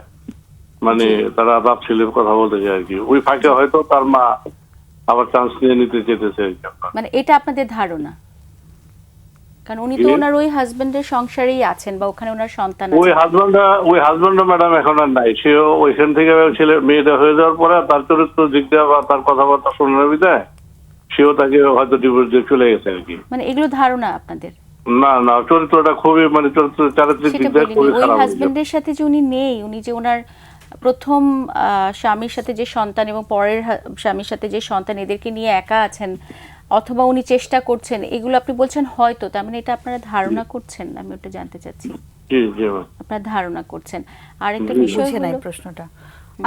মানে তারা বাপ ছেলে কথা বলতে চায় আর কি। ওই ফাঁকে হয়তো তার মা আবার চান্স নিয়ে নিতে চেয়েছে আর কি। মানে এটা আপনাদের ধারণা, কারণ উনি তো জি। ওনার ওই হাজবেন্ডের সংসারেই আছেন বা ওখানে ওনার সন্তান ওই আছে। হাজবেন্ড ম্যাডাম এখন আর নাই। সেও ওইখান থেকে ছেলে মেয়েটা হয়ে যাওয়ার পরে তার চরিত্র দিক দিয়ে বা তার কথাবার্তা শোনার বিদায় সেও তাকে হয়তো ডিভোর্স দিয়ে চলে গেছে আর কি। মানে এগুলো ধারণা আপনাদের? না না, চরিত্রটা খুবই মানে চরিত্র চারিত্রিক দিক সেটা দিয়ে বলিনি, খুবই ওই খারাপ হয়েছে। হাজবেন্ডের সাথে যে উনি নেই, উনি যে ওনার প্রথম স্বামীর সাথে যে সন্তান এবং পরের স্বামীর সাথে যে সন্তান, এদেরকে নিয়ে একা আছেন অথবা উনি চেষ্টা করছেন, এগুলো আপনি বলছেন হয়তো, তার মানে এটা আপনারা ধারণা করছেন? আমি ওটা জানতে চাচ্ছি, জি জি ম্যাম। আপনারা ধারণা করছেন। আর একটা জি, বিষয় বুঝে নাই হলো, প্রশ্নটা।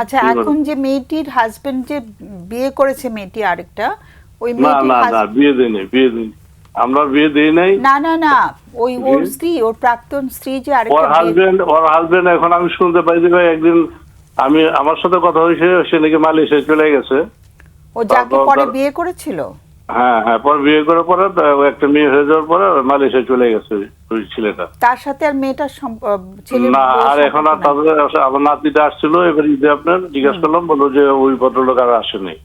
আচ্ছা, এখন যে মেয়েটির হাজবেন্ড যে বিয়ে করেছে, মেয়েটি আরেকটা, ওই না মেয়েটির না না, বিয়ে দিই আমরা বিয়ে দিই নাই। না না না, ওই ওর জি। স্ত্রী, ওর প্রাক্তন স্ত্রী যে ওর আরেকটা হাজবেন্ড এখন আমি শুনতে পাই যে ভাই একদিন আমি আমার সাথে কথা হয়েছে, সে নাকি মালয়েশিয়া চলে গেছে। ও যাকে তারপর পরে তার- বিয়ে করেছিল। হ্যাঁ হ্যাঁ, পরে বিয়ে করার পরে একটা মেয়ে হয়ে যাওয়ার পরে মালয়েশিয়া চলে গেছে ওই ছেলেটা। তার সাথে আর মেয়েটার ছেলের না, বউয়ের আর এখন আর সম্পর্ক নাই। তাদের আমার নাতিটা আসছিল, এবার ঈদে আপনার জিজ্ঞাসা করলাম, বললো যে ওই ভদ্রলোক আর আসেনি।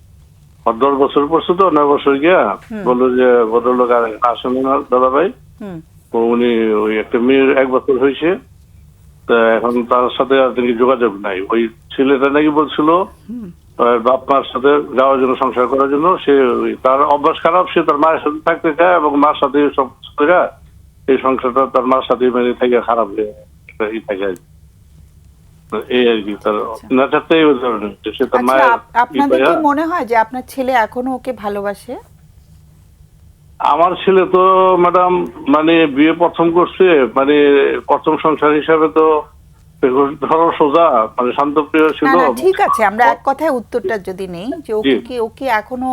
10 বছর পড়ছে তো, 9 বছর গিয়া বললো যে ভদ্রলোক আর আসেনি না দাদা ভাই। হুম। তো উনি ওই একটা মেয়ের 1 বছর হয়েছে, তা এখন তার সাথে আর নাকি যোগাযোগ নাই। ওই ছেলেটা নাকি বলছিল বাপ মার সাথে যাওয়ার জন্য, সংসার করার জন্য। সে তার অভ্যাস খারাপ, সে তার মায়ের সাথে থাকতে চায় এবং মার সাথে সব করে এই সংসারটা তার মার সাথে মানে থেকে খারাপ হয়ে থাকে আর কি। তো এই আর কি তার নেচারটা এই ধরনের, সে তার আচ্ছা, মায়ের আপনাদের কি মনে হয় যে আপনার ছেলে এখনো ওকে ভালোবাসে? আমার ছেলে তো ম্যাডাম মানে বিয়ে প্রথম করছে, মানে প্রথম সংসার হিসাবে তো ধরো সোজা মানে শান্তপ্রিয় না ছিল। না, ঠিক আছে, আমরা এক কথায় উত্তরটা যদি নেই যে ওকে এখনো,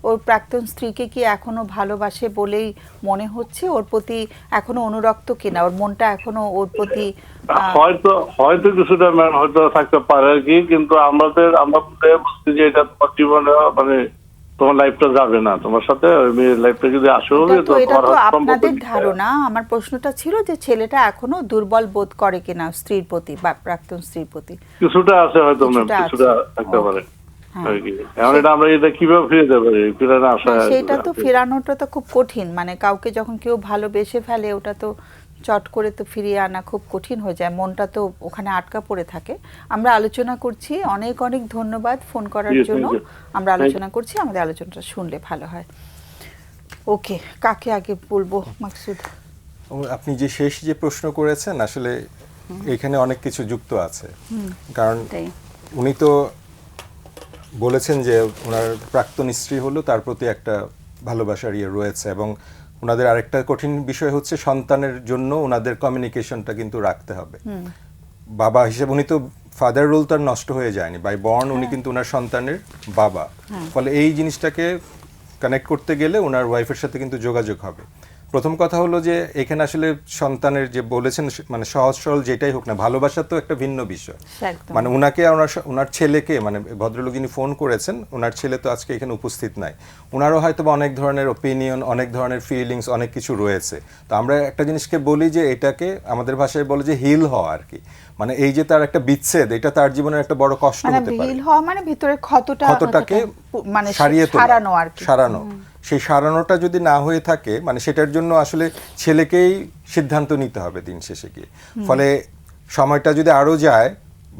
ওর প্রাক্তন স্ত্রীকে কি এখনো ভালোবাসে বলেই মনে হচ্ছে? ওর প্রতি এখনো অনুরক্ত কিনা? ওর মনটা এখনো ওর প্রতি হয়তো কিছুটা ম্যাম হয়তো থাকতে পারে আর কি, কিন্তু আমরা বুঝছি যে এটা তোমার জীবনে মানে তোমার লাইফটা যাবে না তোমার সাথে, মেয়ের লাইফটা যদি আসে হবে এটা তো তো তোমার আপনাদের ধারণা। আমার প্রশ্নটা ছিল যে ছেলেটা এখনো দুর্বল বোধ করে কিনা স্ত্রীর প্রতি বা প্রাক্তন স্ত্রীর প্রতি। কিছুটা আছে হয়তো ম্যাম, কিছুটা কিছুটা আছে। থাকতে পারে হ্যাঁ। আর কি। এখন এটা আমরা এটা কিভাবে ফিরে যেতে পারি, ফিরে না আসা না, সেটা তো ফেরানোটা তো খুব কঠিন, মানে কাউকে যখন কেউ ভালোবেসে ফেলে ওটা তো চট করে তো ফিরিয়ে আনা খুব কঠিন হয়ে যায়, মনটা তো ওখানে আটকা পড়ে থাকে। আমরা আলোচনা করছি, অনেক অনেক ধন্যবাদ ফোন করার Yes, জন্য। thank you. আমরা আলোচনা করছি, আমাদের আলোচনাটা শুনলে ভালো হয়। ওকে, কাকে আগে বলবো মাকসুদ? আপনি যে শেষ যে প্রশ্ন করেছেন, আসলে এখানে অনেক কিছু যুক্ত আছে। কারণ তাই। উনি তো বলেছেন যে ওনার প্রাক্তন স্ত্রী হলো, তার প্রতি একটা ভালোবাসার ইয়ে রয়েছে, এবং ওনাদের আরেকটা কঠিন বিষয় হচ্ছে সন্তানের জন্য ওনাদের কমিউনিকেশনটা কিন্তু রাখতে হবে। বাবা হিসেবে উনি তো ফাদার রোল তার নষ্ট হয়ে যায়নি, বাই বর্ন উনি কিন্তু ওনার সন্তানের বাবা। ফলে এই জিনিসটাকে কানেক্ট করতে গেলে ওনার ওয়াইফের সাথে কিন্তু যোগাযোগ হবে। প্রথম কথা হলো যে এখানে আসলে সন্তানের যে বলেছেন মানে সহজ সরল যেটাই হোক না, ভালোবাসা তো একটা ভিন্ন বিষয়। একদম। মানে ওনাকে ওনার ছেলেকে, মানে ভদ্রলোক যিনি ফোন করেছেন, ওনার ছেলে তো আজকে এখানে উপস্থিত নাই, ওনারও হয়তো বা অনেক ধরনের ওপিনিয়ন, অনেক ধরনের ফিলিংস, অনেক কিছু রয়েছে। তো আমরা একটা জিনিসকে বলি যে এটাকে আমাদের ভাষায় বলে যে হিল হওয়া আর কি। মানে এই যে তার একটা বিচ্ছেদ, এটা তার জীবনের একটা বড় কষ্ট মানে হতে পারে। হিল হওয়া মানে ভিতরে ক্ষতটাকে মানে সারিয়ে তোলা, সারানো আর কি। সারানো। সেই সারানোটা যদি না হয়ে থাকে, মানে সেটার জন্য আসলে ছেলেকেই সিদ্ধান্ত নিতে হবে দিন শেষে গিয়ে। ফলে সময়টা যদি আরও যায়,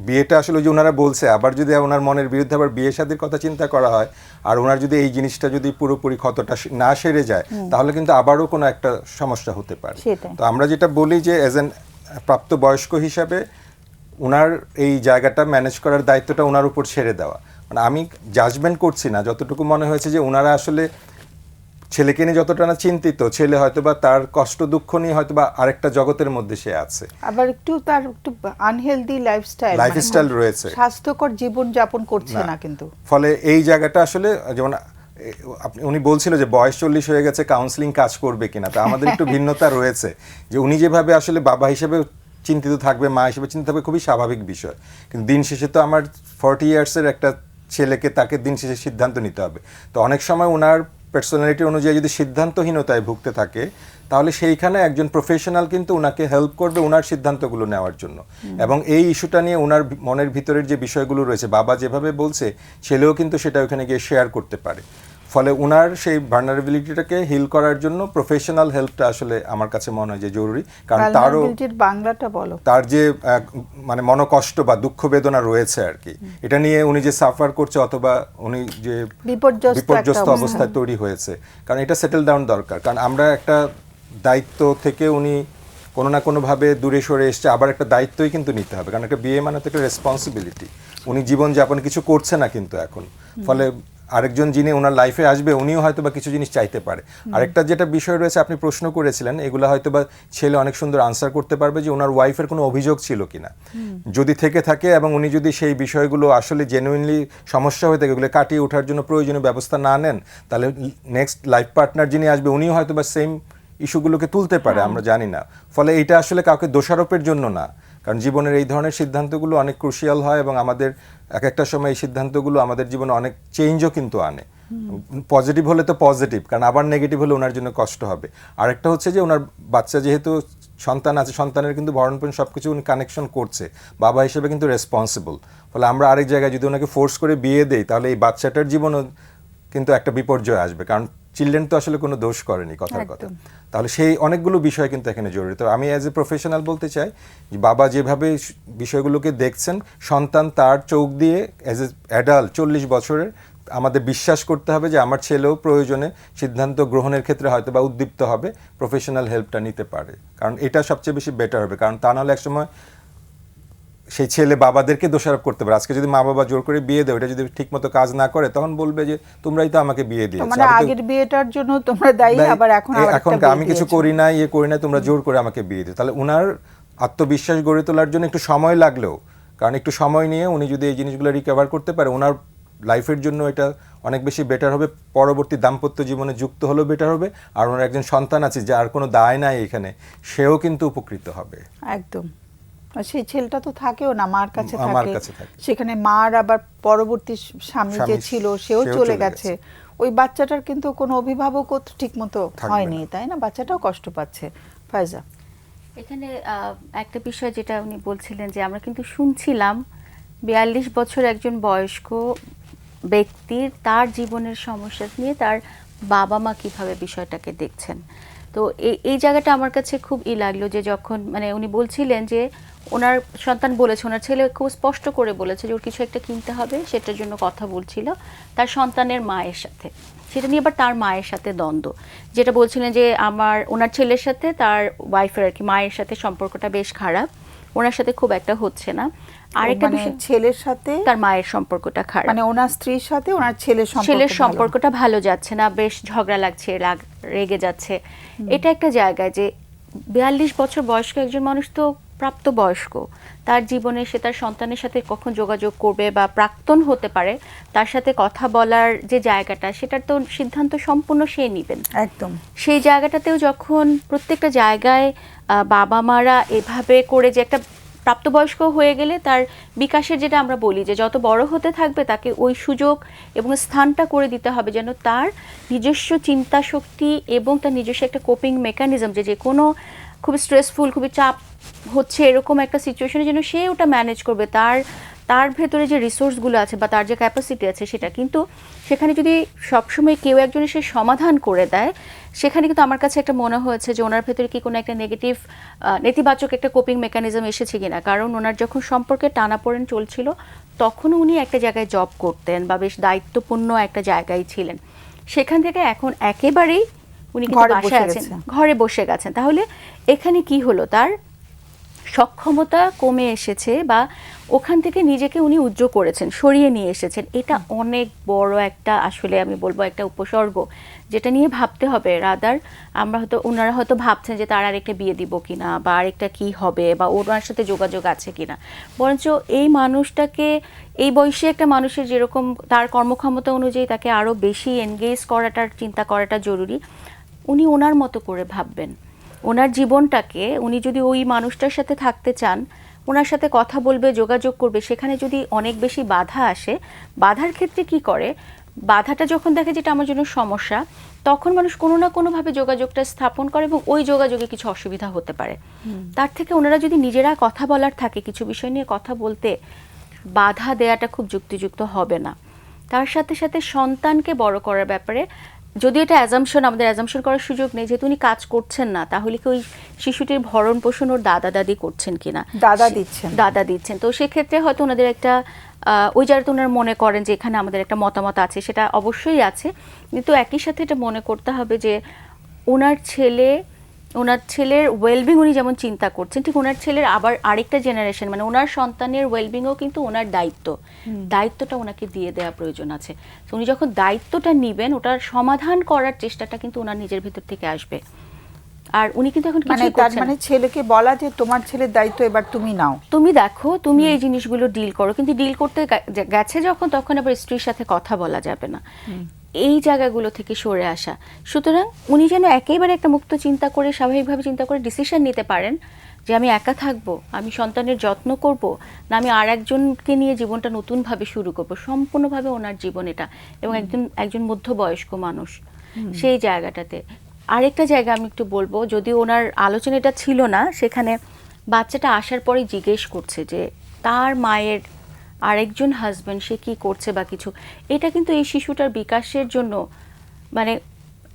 বিয়েটা আসলে ওই যে ওনারা বলছে, আবার যদি ওনার মনের বিরুদ্ধে আবার বিয়ে শাদীর কথা চিন্তা করা হয়, আর ওনার যদি এই জিনিসটা যদি পুরোপুরি ক্ষতটা না সেরে যায়, তাহলে কিন্তু আবারও কোনো একটা সমস্যা হতে পারে। সেটাই। তো আমরা যেটা বলি যে অ্যাজ এন প্রাপ্তবয়স্ক হিসাবে ওনার এই জায়গাটা ম্যানেজ করার দায়িত্বটা ওনার উপর ছেড়ে দেওয়া। মানে আমি জাজমেন্ট করছি না, যতটুকু মনে হয়েছে যে ওনারা আসলে ছেলেকে নিয়ে যতটা না চিন্তিত, ছেলে হয়তোবা তার কষ্ট দুঃখ নিয়ে হয়তোবা আরেকটা জগতের মধ্যে সে আছে, আবার তার একটু আনহেলদি লাইফস্টাইল রয়েছে, স্বাস্থ্যকর জীবন যাপন করছে না কিন্তু। ফলে এই জায়গাটা আসলে যেমন উনি বলছিল যে বয়স 40 হয়ে গেছে, কাউন্সিলিং কাজ করবে কিনা, তো আমাদের একটু ভিন্নতা রয়েছে। যে উনি যেভাবে আসলে বাবা হিসেবে চিন্তিত থাকবে, মা হিসেবে চিন্তিত থাকবে, খুবই স্বাভাবিক বিষয়। কিন্তু দিন শেষে তো আমার 40 ইয়ার্সের একটা ছেলেকে তাকে দিন শেষে সিদ্ধান্ত নিতে হবে। তো অনেক সময় ওনার পার্সোনালিটি অনুযায়ী যদি সিদ্ধান্তহীনতায় ভুগতে থাকে, তাহলে সেইখানে একজন প্রফেশনাল কিন্তু ওনাকে হেল্প করবে ওনার সিদ্ধান্তগুলো নেওয়ার জন্য। এবং এই ইস্যুটা নিয়ে ওনার মনের ভিতরের যে বিষয়গুলো রয়েছে, বাবা যেভাবে বলছে, ছেলেও কিন্তু সেটা ওখানে গিয়ে শেয়ার করতে পারে। ফলে ওনার সেই ভালনারেবিলিটিটাকে হিল করার জন্য প্রফেশনাল হেল্পটা আসলে আমার কাছে মনে হয় যে জরুরি। কারণ তারও বাংলাটা বলো, তার যে মানে মনোকষ্ট বা দুঃখ বেদনা রয়েছে আর কি, এটা নিয়ে উনি যে সাফার করছে, অথবা উনি যে বিপর্যস্ত অবস্থায় তৈরি হয়েছে, কারণ এটা সেটেল ডাউন দরকার। কারণ আমরা একটা দায়িত্ব থেকে উনি কোনো না কোনোভাবে দূরে সরে এসছে, আবার একটা দায়িত্বই কিন্তু নিতে হবে, কারণ একটা বিয়ে মানে তো একটা রেসপন্সিবিলিটি। উনি জীবনযাপন কিছু করছে না কিন্তু এখন, ফলে আরেকজন যিনি ওনার লাইফে আসবে উনিও হয়তো বা কিছু জিনিস চাইতে পারে। আরেকটা যেটা বিষয় রয়েছে, আপনি প্রশ্ন করেছিলেন, এগুলো হয়তো বা ছেলে অনেক সুন্দর আনসার করতে পারবে, যে ওনার ওয়াইফের কোনো অভিযোগ ছিল কিনা, যদি থেকে থাকে এবং উনি যদি সেই বিষয়গুলো আসলে জেনুইনলি সমস্যা হয়ে থাকে, এগুলো কাটিয়ে ওঠার জন্য প্রয়োজনীয় ব্যবস্থা না নেন, তাহলে নেক্সট লাইফ পার্টনার যিনি আসবে উনিও হয়তো বা সেম ইস্যুগুলোকে তুলতে পারে, আমরা জানি না। ফলে এইটা আসলে কাউকে দোষারোপের জন্য না, কারণ জীবনের এই ধরনের সিদ্ধান্তগুলো অনেক ক্রুশিয়াল হয় এবং আমাদের এক একটা সময় এই সিদ্ধান্তগুলো আমাদের জীবনে অনেক চেঞ্জও কিন্তু আনে। পজিটিভ হলে তো পজিটিভ, কারণ আবার নেগেটিভ হলে ওনার জন্য কষ্ট হবে। আরেকটা হচ্ছে যে ওনার বাচ্চা যেহেতু সন্তান আছে, সন্তানের কিন্তু ভরণ পোষণ সব কিছু উনি কানেকশন করছে, বাবা হিসেবে কিন্তু রেসপন্সিবল। ফলে আমরা আরেক জায়গায় যদি ওনাকে ফোর্স করে বিয়ে দেই, তাহলে এই বাচ্চাটার জীবনও কিন্তু একটা বিপর্যয় আসবে, কারণ চিলড্রেন তো আসলে কোনো দোষ করেনি, কথার কথা। তাহলে সেই অনেকগুলো বিষয় কিন্তু এখানে জড়িত। আমি অ্যাজ এ প্রফেশনাল বলতে চাই, যে বাবা যেভাবে বিষয়গুলোকে দেখছেন, সন্তান তার চোখ দিয়ে অ্যাজ এ অ্যাডাল্ট 40 বছরের, আমাদের বিশ্বাস করতে হবে যে আমার ছেলেও প্রয়োজনে সিদ্ধান্ত গ্রহণের ক্ষেত্রে হয়তো বা উদ্দীপ্ত হবে, প্রফেশনাল হেল্পটা নিতে পারে, কারণ এটা সবচেয়ে বেশি বেটার হবে। কারণ তা নাহলে একসময় সেই ছেলে বাবাদেরকে দোষারোপ করতে পারে। আজকে যদি মা বাবা জোর করে বিয়ে দেয়, ওটা যদি ঠিকমতো কাজ না করে, তখন বলবে যে তোমরাই তো আমাকে বিয়ে দিয়েছো, মানে আগের বিয়েটার জন্য তোমরা দায়ী, আবার এখন আমি কিছু করি না, করি না, তোমরা জোর করে আমাকে বিয়ে দিও। তাহলে উনার আত্মবিশ্বাস গড়ে তোলার জন্য একটু সময় লাগলেও, কারণ একটু সময় নিয়ে উনি যদি এই জিনিসগুলো রিকভার করতে পারে, ওনার লাইফের জন্য এটা অনেক বেশি বেটার হবে, পরবর্তী দাম্পত্য জীবনে যুক্ত হলেও বেটার হবে। আর ওনার একজন সন্তান আছে, যার কোনো দায় নাই এখানে, সেও কিন্তু উপকৃত হবে। একদম। সেই ছেলেটা তো থাকেও না, মার কাছে থাকে, সেখানে মার আবার পরবর্তী স্বামী যে ছিল সেও চলে গেছে, ওই বাচ্চাটার কিন্তু কোনো অভিভাবকও ঠিক মতো হয়নি, তাই না? বাচ্চাটাও কষ্ট পাচ্ছে। ফায়জা, এখানে একটা বিষয় যেটা উনি বলছিলেন, যে আমরা কিন্তু শুনছিলাম 42 বছর একজন বয়স্ক ব্যক্তির তার জীবনের সমস্যা নিয়ে তার বাবা মা কিভাবে বিষয়টাকে দেখছেন। তো এই জায়গাটা আমার কাছে খুব লাগলো, যে যখন মানে উনি বলছিলেন যে ওনার সন্তান বলেছে, ওনার ছেলে খুব স্পষ্ট করে বলেছে যে ওর কিছু একটা কিনতে হবে, সেটার জন্য কথা বলছিল তার সন্তানের মায়ের সাথে, সেটা নিয়ে আবার তার মায়ের সাথে দ্বন্দ্ব, যেটা বলছিলেন যে ওনার ছেলের সাথে তার ওয়াইফের আর কি মায়ের সাথে সম্পর্কটা বেশ খারাপ, ওনার সাথে খুব একটা হচ্ছে না। আরেকটা বিষয়, ছেলের সাথে তার মায়ের সম্পর্কটা খারাপ, মানে ওনার স্ত্রীর সাথে ওনার ছেলের সম্পর্কটা ভালো যাচ্ছে না, বেশ ঝগড়া লাগছে, রেগে যাচ্ছে। এটা একটা জায়গায় যে 42 বছর বয়স্ক একজন মানুষ তো প্রাপ্তবয়স্ক, তার জীবনে সে তার সন্তানের সাথে কখন যোগাযোগ করবে বা প্রাক্তন হতে পারে, তার সাথে কথা বলার যে জায়গাটা, সেটার তো সিদ্ধান্ত সম্পূর্ণ সে নেবেন। একদম। সেই জায়গাটাতেও যখন প্রত্যেকটা জায়গায় বাবা মারা এভাবে করে, যে একটা প্রাপ্তবয়স্ক হয়ে গেলে তার বিকাশের, যেটা আমরা বলি যে যত বড় হতে থাকবে তাকে ওই সুযোগ এবং স্থানটা করে দিতে হবে, যেন তার নিজস্ব চিন্তা শক্তি এবং তার নিজস্ব একটা কোপিং মেকানিজম, যে কোনো খুব স্ট্রেসফুল, খুবই চাপ হচ্ছে এরকম একটা সিচুয়েশনে যেন সে ওটা ম্যানেজ করবে, তার ভেতরে যে রিসোর্সগুলো আছে বা তার যে ক্যাপাসিটি আছে সেটা, কিন্তু সেখানে যদি সবসময় কেউ একজন এসে সমাধান করে দেয়, সেখানে কিন্তু আমার কাছে একটা মনে হয়েছে যে ওনার ভেতরে কি কোনো একটা নেতিবাচক একটা কোপিং মেকানিজম এসেছে কিনা। কারণ ওনার যখন সম্পর্কে টানাপোড়েন চলছিল তখনও উনি একটা জায়গায় জব করতেন বা বেশ দায়িত্বপূর্ণ একটা জায়গায় ছিলেন, সেখান থেকে এখন একেবারেই উনি কিন্তু ঘরে বসে বাসায় আছেন, গেছেন। ঘরে বসে গেছেন। তাহলে এখানে কি হলো, তার সক্ষমতা কমে এসেছে বা ওখান থেকে নিজেকে উনি উজ্জ্ব করেছেন, সরিয়ে নিয়ে এসেছেন। এটা অনেক বড় একটা, আসলে আমি বলবো একটা উপসর্গ, যেটা নিয়ে ভাবতে হবে। রাদার ওনারা হয়তো ভাবছেন যে তার আরেকটা বিয়ে দিব কিনা বা আরেকটা কি হবে বা ওনার সাথে যোগাযোগ আছে কিনা, বরঞ্চ এই মানুষটাকে, এই বয়সী একটা মানুষের যেরকম তার কর্মক্ষমতা অনুযায়ী তাকে আরো বেশি এনগেজ করাটার চিন্তা করাটা জরুরি। উনি ওনার মতো করে ভাববেন, ওনার জীবনটাকে উনি যদি ওই মানুষটার সাথে থাকতে চান, ওনার সাথে কথা বলবে, যোগাযোগ করবে, সেখানে যদি অনেক বেশি বাধা আসে, বাধার ক্ষেত্রে কি করে, বাধাটা যখন দেখে যেটা আমার জন্য সমস্যা, তখন মানুষ কোনো না কোনোভাবে যোগাযোগটা স্থাপন করে এবং ওই যোগাযোগে কিছু অসুবিধা হতে পারে। তার থেকে ওনারা যদি নিজেরা কথা বলার থাকে, কিছু বিষয় নিয়ে কথা বলতে, বাধা দেয়াটা খুব যুক্তিযুক্ত হবে না। তার সাথে সাথে সন্তানকে বড় করার ব্যাপারে, যদি এটা আমাদের অ্যাজাম্পশন করার সুযোগ নেই, যেহেতু উনি কাজ করছেন না, তাহলে কি ওই শিশুটির ভরণ পোষণ ওর দাদা দাদি করছেন কিনা? দাদা দিচ্ছেন। তো সেক্ষেত্রে হয়তো ওনাদের একটা ওই জায়গাতে ওনারা মনে করেন যে এখানে আমাদের একটা মতামত আছে, সেটা অবশ্যই আছে, কিন্তু একই সাথে এটা মনে করতে হবে যে ওনার ছেলের ওয়েলবিং উনি যেমন চিন্তা করছেন, ঠিক ওনার ছেলের আবার আরেকটা জেনারেশন, মানে ওনার সন্তানের ওয়েলবিংও কিন্তু ওনার দায়িত্বটা ওনাকে দিয়ে দেওয়া প্রয়োজন আছে। তো উনি যখন দায়িত্বটা নিবেন, ওটার সমাধান করার চেষ্টাটা কিন্তু ওনার নিজের ভেতর থেকে আসবে। আর উনি কিন্তু এখন মানে কিছুই তার করছেন না। মানে ছেলেকে বলা যে তোমার ছেলের দায়িত্ব এবার তুমি নাও, তুমি দেখো, তুমি এই জিনিসগুলো ডিল করো, কিন্তু ডিল করতে গেছে যখন, তখন আবার স্ত্রীর সাথে কথা বলা যাবে না, এই জায়গাগুলো থেকে সরে আসা। সুতরাং উনি যেন একেবারে একটা মুক্ত চিন্তা করে, স্বাভাবিকভাবে চিন্তা করে ডিসিশন নিতে পারেন যে আমি একা থাকবো, আমি সন্তানের যত্ন করব, না আমি আর একজনকে নিয়ে জীবনটা নতুনভাবে শুরু করব, সম্পূর্ণভাবে ওনার জীবন এটা, এবং একজন মধ্যবয়স্ক মানুষ সেই জায়গাটাতে। আরেকটা জায়গা আমি একটু বলবো, যদিও ওনার আলোচনা এটা ছিল না, সেখানে বাচ্চাটা আসার পরে জিজ্ঞেস করছে যে তার মায়ের আরেকজন হাজবেন্ড সে কি করছে বা কিছু, এটা কিন্তু এই শিশুটার বিকাশের জন্য, মানে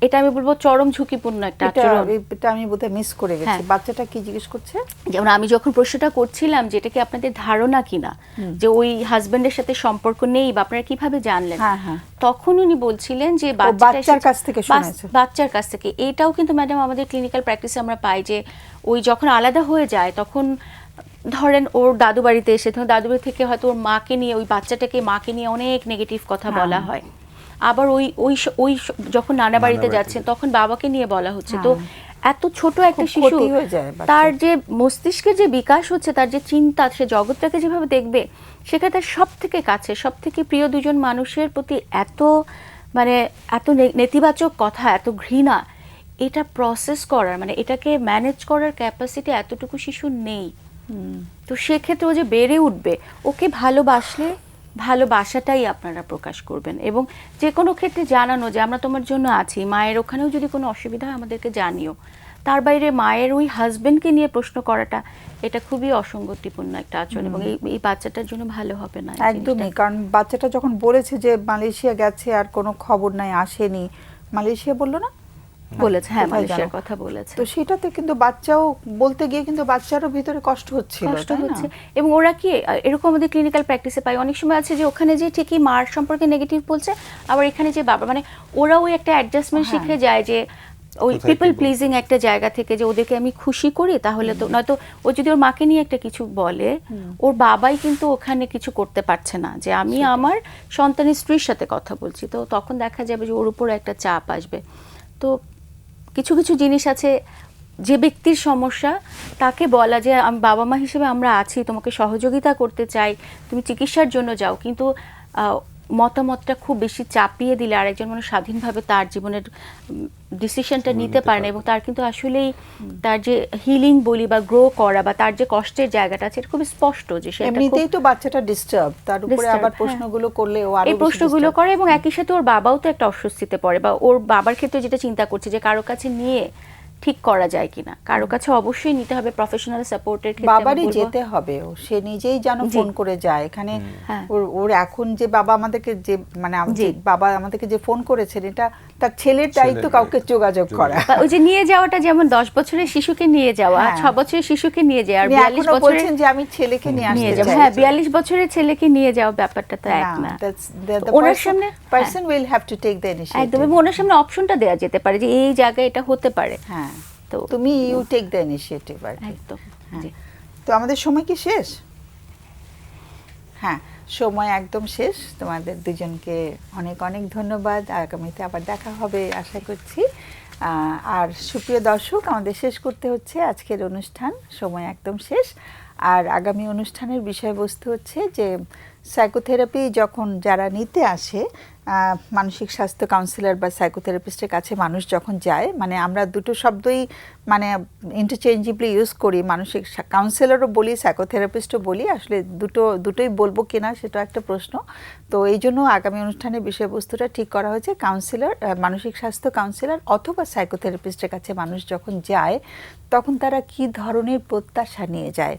এটা আমি বলবো চরম ঝুঁকিপূর্ণ একটা আচরণ। এটা আমি বোধহয় মিস করে গেছি। হ্যাঁ। বাচ্চাটা কি জিজ্ঞেস করছে? যেমন আমি যখন প্রশ্নটা করছিলাম যে এটা কি আপনাদের ধারণা কিনা যে ওই হাজবেন্ডের সাথে সম্পর্ক নেই, বা আপনারা কিভাবে জানলেন, হ্যাঁ, হ্যাঁ। তখন উনি বলছিলেন যে বাচ্চার কাছ থেকে শুনেছে। বাচ্চার কাছ থেকে। এটাও কিন্তু ম্যাডাম আমাদের ক্লিনিক্যাল প্র্যাকটিসে আমরা পাই যে ওই যখন আলাদা হয়ে যায়, তখন ধরেন ওর দাদু বাড়িতে এসে, তখন দাদু বাড়ি থেকে হয়তো ওর মাকে নিয়ে, ওই বাচ্চাটাকে মাকে নিয়ে অনেক নেগেটিভ কথা বলা হয়। আবার ওই যখন নানা বাড়িতে যাচ্ছেন তখন বাবাকে নিয়ে বলা হচ্ছে। তো এত ছোট একটা শিশু, তার যে মস্তিষ্কের যে বিকাশ হচ্ছে, তার যে চিন্তা, সে জগৎটাকে যেভাবে দেখবে, সেখানে তার সব থেকে কাছে, সব থেকে প্রিয় দুজন মানুষের প্রতি এত নেতিবাচক কথা, এত ঘৃণা, এটা প্রসেস করার, মানে এটাকে ম্যানেজ করার ক্যাপাসিটি এতটুকু শিশুর নেই। তো সেক্ষেত্রে ও যে বেড়ে উঠবে, ওকে ভালোবাসলে ভালোবাসাটাই আপনারা প্রকাশ করবেন, এবং যে কোনো ক্ষেত্রে জানানো যে আমরা তোমার জন্য আছি, মায়ের ওখানেও যদি কোনো অসুবিধা হয় আমাদেরকে জানিও। তার বাইরে মায়ের ওই হাজবেন্ডকে নিয়ে প্রশ্ন করাটা, এটা খুবই অসঙ্গতিপূর্ণ একটা আচরণ, এবং এই বাচ্চাটার জন্য ভালো হবে না। একদমই, কারণ বাচ্চাটা যখন বলেছে যে মালয়েশিয়া গেছে আর কোনো খবর নাই, আসেনি, মালয়েশিয়া বললো না, বলেছে, হ্যাঁ কোথায় মালয়েশিয়ার জানো? কথা বলেছে। তো সেটাতে কিন্তু বাচ্চাও বলতে গিয়ে কিন্তু বাচ্চারও ভিতরে কষ্ট হচ্ছে। এবং ওরা কি এরকম আমাদের ক্লিনিক্যাল প্র্যাকটিসে পাই, অনেক সময় আছে যে ওখানে যে ঠিকই মার সম্পর্কে নেগেটিভ বলছে, আবার এখানে যে বাবা, মানে ওরা ওই একটা অ্যাডজাস্টমেন্ট শিখে যায় যে ওই পিপল প্লিজিং একটা জায়গা থেকে, যে ওদেরকে আমি খুশি করি, তাহলে তো নয়তো ও যদি ওর মাকে নিয়ে একটা কিছু বলে, ওর বাবাই কিন্তু ওখানে কিছু করতে পারছে না, যে আমি আমার সন্তানের স্ত্রীর সাথে কথা বলছি, তো তখন দেখা যাবে যে ওর উপর একটা চাপ আসবে। তো কিছু কিছু জিনিস আছে, যে ব্যক্তির সমস্যা তাকে বলা যে আমি বাবা মা হিসেবে আমরা আছি, তোমাকে সহযোগিতা করতে চাই, তুমি চিকিৎসার জন্য যাও, কিন্তু মতামতটা খুব বেশি চাপিয়ে দিলে আরেকজন মানুষ স্বাধীনভাবে তার জীবনের ডিসিশনটা নিতে পারে না, এবং তার কিন্তু আসলেই তার যে হিলিং বলি বা গ্রো করা বা তার যে কষ্টের জায়গাটা আছে, এটা খুব স্পষ্ট যে সে এমনিতেই তো বাচ্চাটা ডিস্টার্ব, তার উপরে আবার প্রশ্নগুলো করলে ও আরো এই প্রশ্নগুলো করে, এবং একই সাথে ওর বাবাও তো একটা অস্বস্তিতে পড়ে, বা ওর বাবার ক্ষেত্রে যেটা চিন্তা করছে যে কারো কাছে নিয়ে ঠিক করা যায় কিনা। কারো কাছে অবশ্যই নিতে হবে প্রফেশনাল সাপোর্টের ক্ষেত্রে। বাবারই যেতে হবে, সে নিজেই যেন জি। ফোন করে যায় এখানে। হ্যাঁ। ওর এখন যে বাবা আমাদেরকে যে মানে বাবা আমাদেরকে যে ফোন করেছেন, এটা তার ছেলের দায়িত্ব কাউকে যোগাযোগ করা। বা ওই যে নিয়ে যাওয়াটা, যেমন 10 বছরের শিশুকে নিয়ে যাওয়া, হ্যাঁ। 6 বছরের শিশুকে নিয়ে যাওয়া, আর উনি 42 এখনো বছরের বলছেন যে আমি ছেলেকে নিয়ে নিয়ে আসতে যাবো। চাই। হ্যাঁ, 42 বছরের ছেলেকে নিয়ে যাওয়া ব্যাপারটা তো এক না। ওনার সামনে person will have to take the একদম, ইনিশিয়েটিভ। এবং ওনার সামনে অপশনটা দেওয়া যেতে পারে যে এই জায়গায় এটা হতে পারে। হ্যাঁ, তো তুমি ইউ টেক দ্য ইনিশিয়েটিভ আর কি। একদম। হ্যাঁ। জি। তো আমাদের সময় কি শেষ? হ্যাঁ, সময় একদম শেষ। তোমাদের দুজনকে অনেক অনেক ধন্যবাদ। আগামীতে আবার দেখা হবে আশা করছি। আর সুপ্রিয় দর্শক, আমাদের শেষ করতে হচ্ছে আজকের অনুষ্ঠান, সময় একদম শেষ। আর আগামী অনুষ্ঠানের বিষয়বস্তু হচ্ছে যে সাইকোথেরাপি যখন যারা নিতে আসে, মানসিক স্বাস্থ্য কাউন্সিলর বা সাইকোথেরাপিস্টের কাছে মানুষ যখন যায়, মানে আমরা দুটো শব্দই মানে ইন্টারচেঞ্জেবলি ইউজ করি, মানসিক কাউন্সিলরও বলি, সাইকোথেরাপিস্টও বলি, আসলে দুটোই বলবো কিনা সেটা একটা প্রশ্ন। তো এই জন্য আগামী অনুষ্ঠানের বিষয়বস্তুটা ঠিক করা হয়েছে কাউন্সিলর, মানসিক স্বাস্থ্য কাউন্সিলর অথবা সাইকোথেরাপিস্টের কাছে মানুষ যখন যায়, তখন তারা কি ধরনের প্রত্যাশা নিয়ে যায়।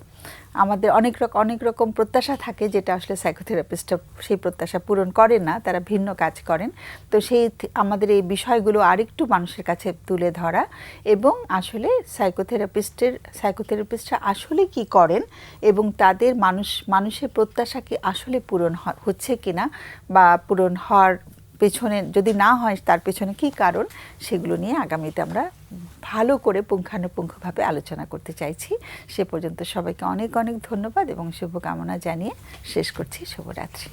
আমাদের অনেক রকম প্রত্যাশা থাকে, যেটা আসলে সাইকোথেরাপিস্টরা সেই প্রত্যাশা পূরণ করেন না, তারা ভিন্ন কাজ করেন। তো আমাদের এই বিষয়গুলো আরেকটু মানুষের কাছে তুলে ধরা, এবং আসলে সাইকোথেরাপিস্টরা আসলে কি করেন এবং তাদের মানুষের প্রত্যাশা কি আসলে পূরণ হচ্ছে কিনা, বা পূরণ হওয়ার পেছনে যদি না হয় তার পেছনে কি কারণ, সেগুলো নিয়ে আগামীতে আমরা ভালো করে পুঙ্খানুপুঙ্খভাবে আলোচনা করতে চাইছি। সে পর্যন্ত সবাইকে অনেক অনেক ধন্যবাদ এবং শুভকামনা জানিয়ে শেষ করছি। শুভরাত্রি।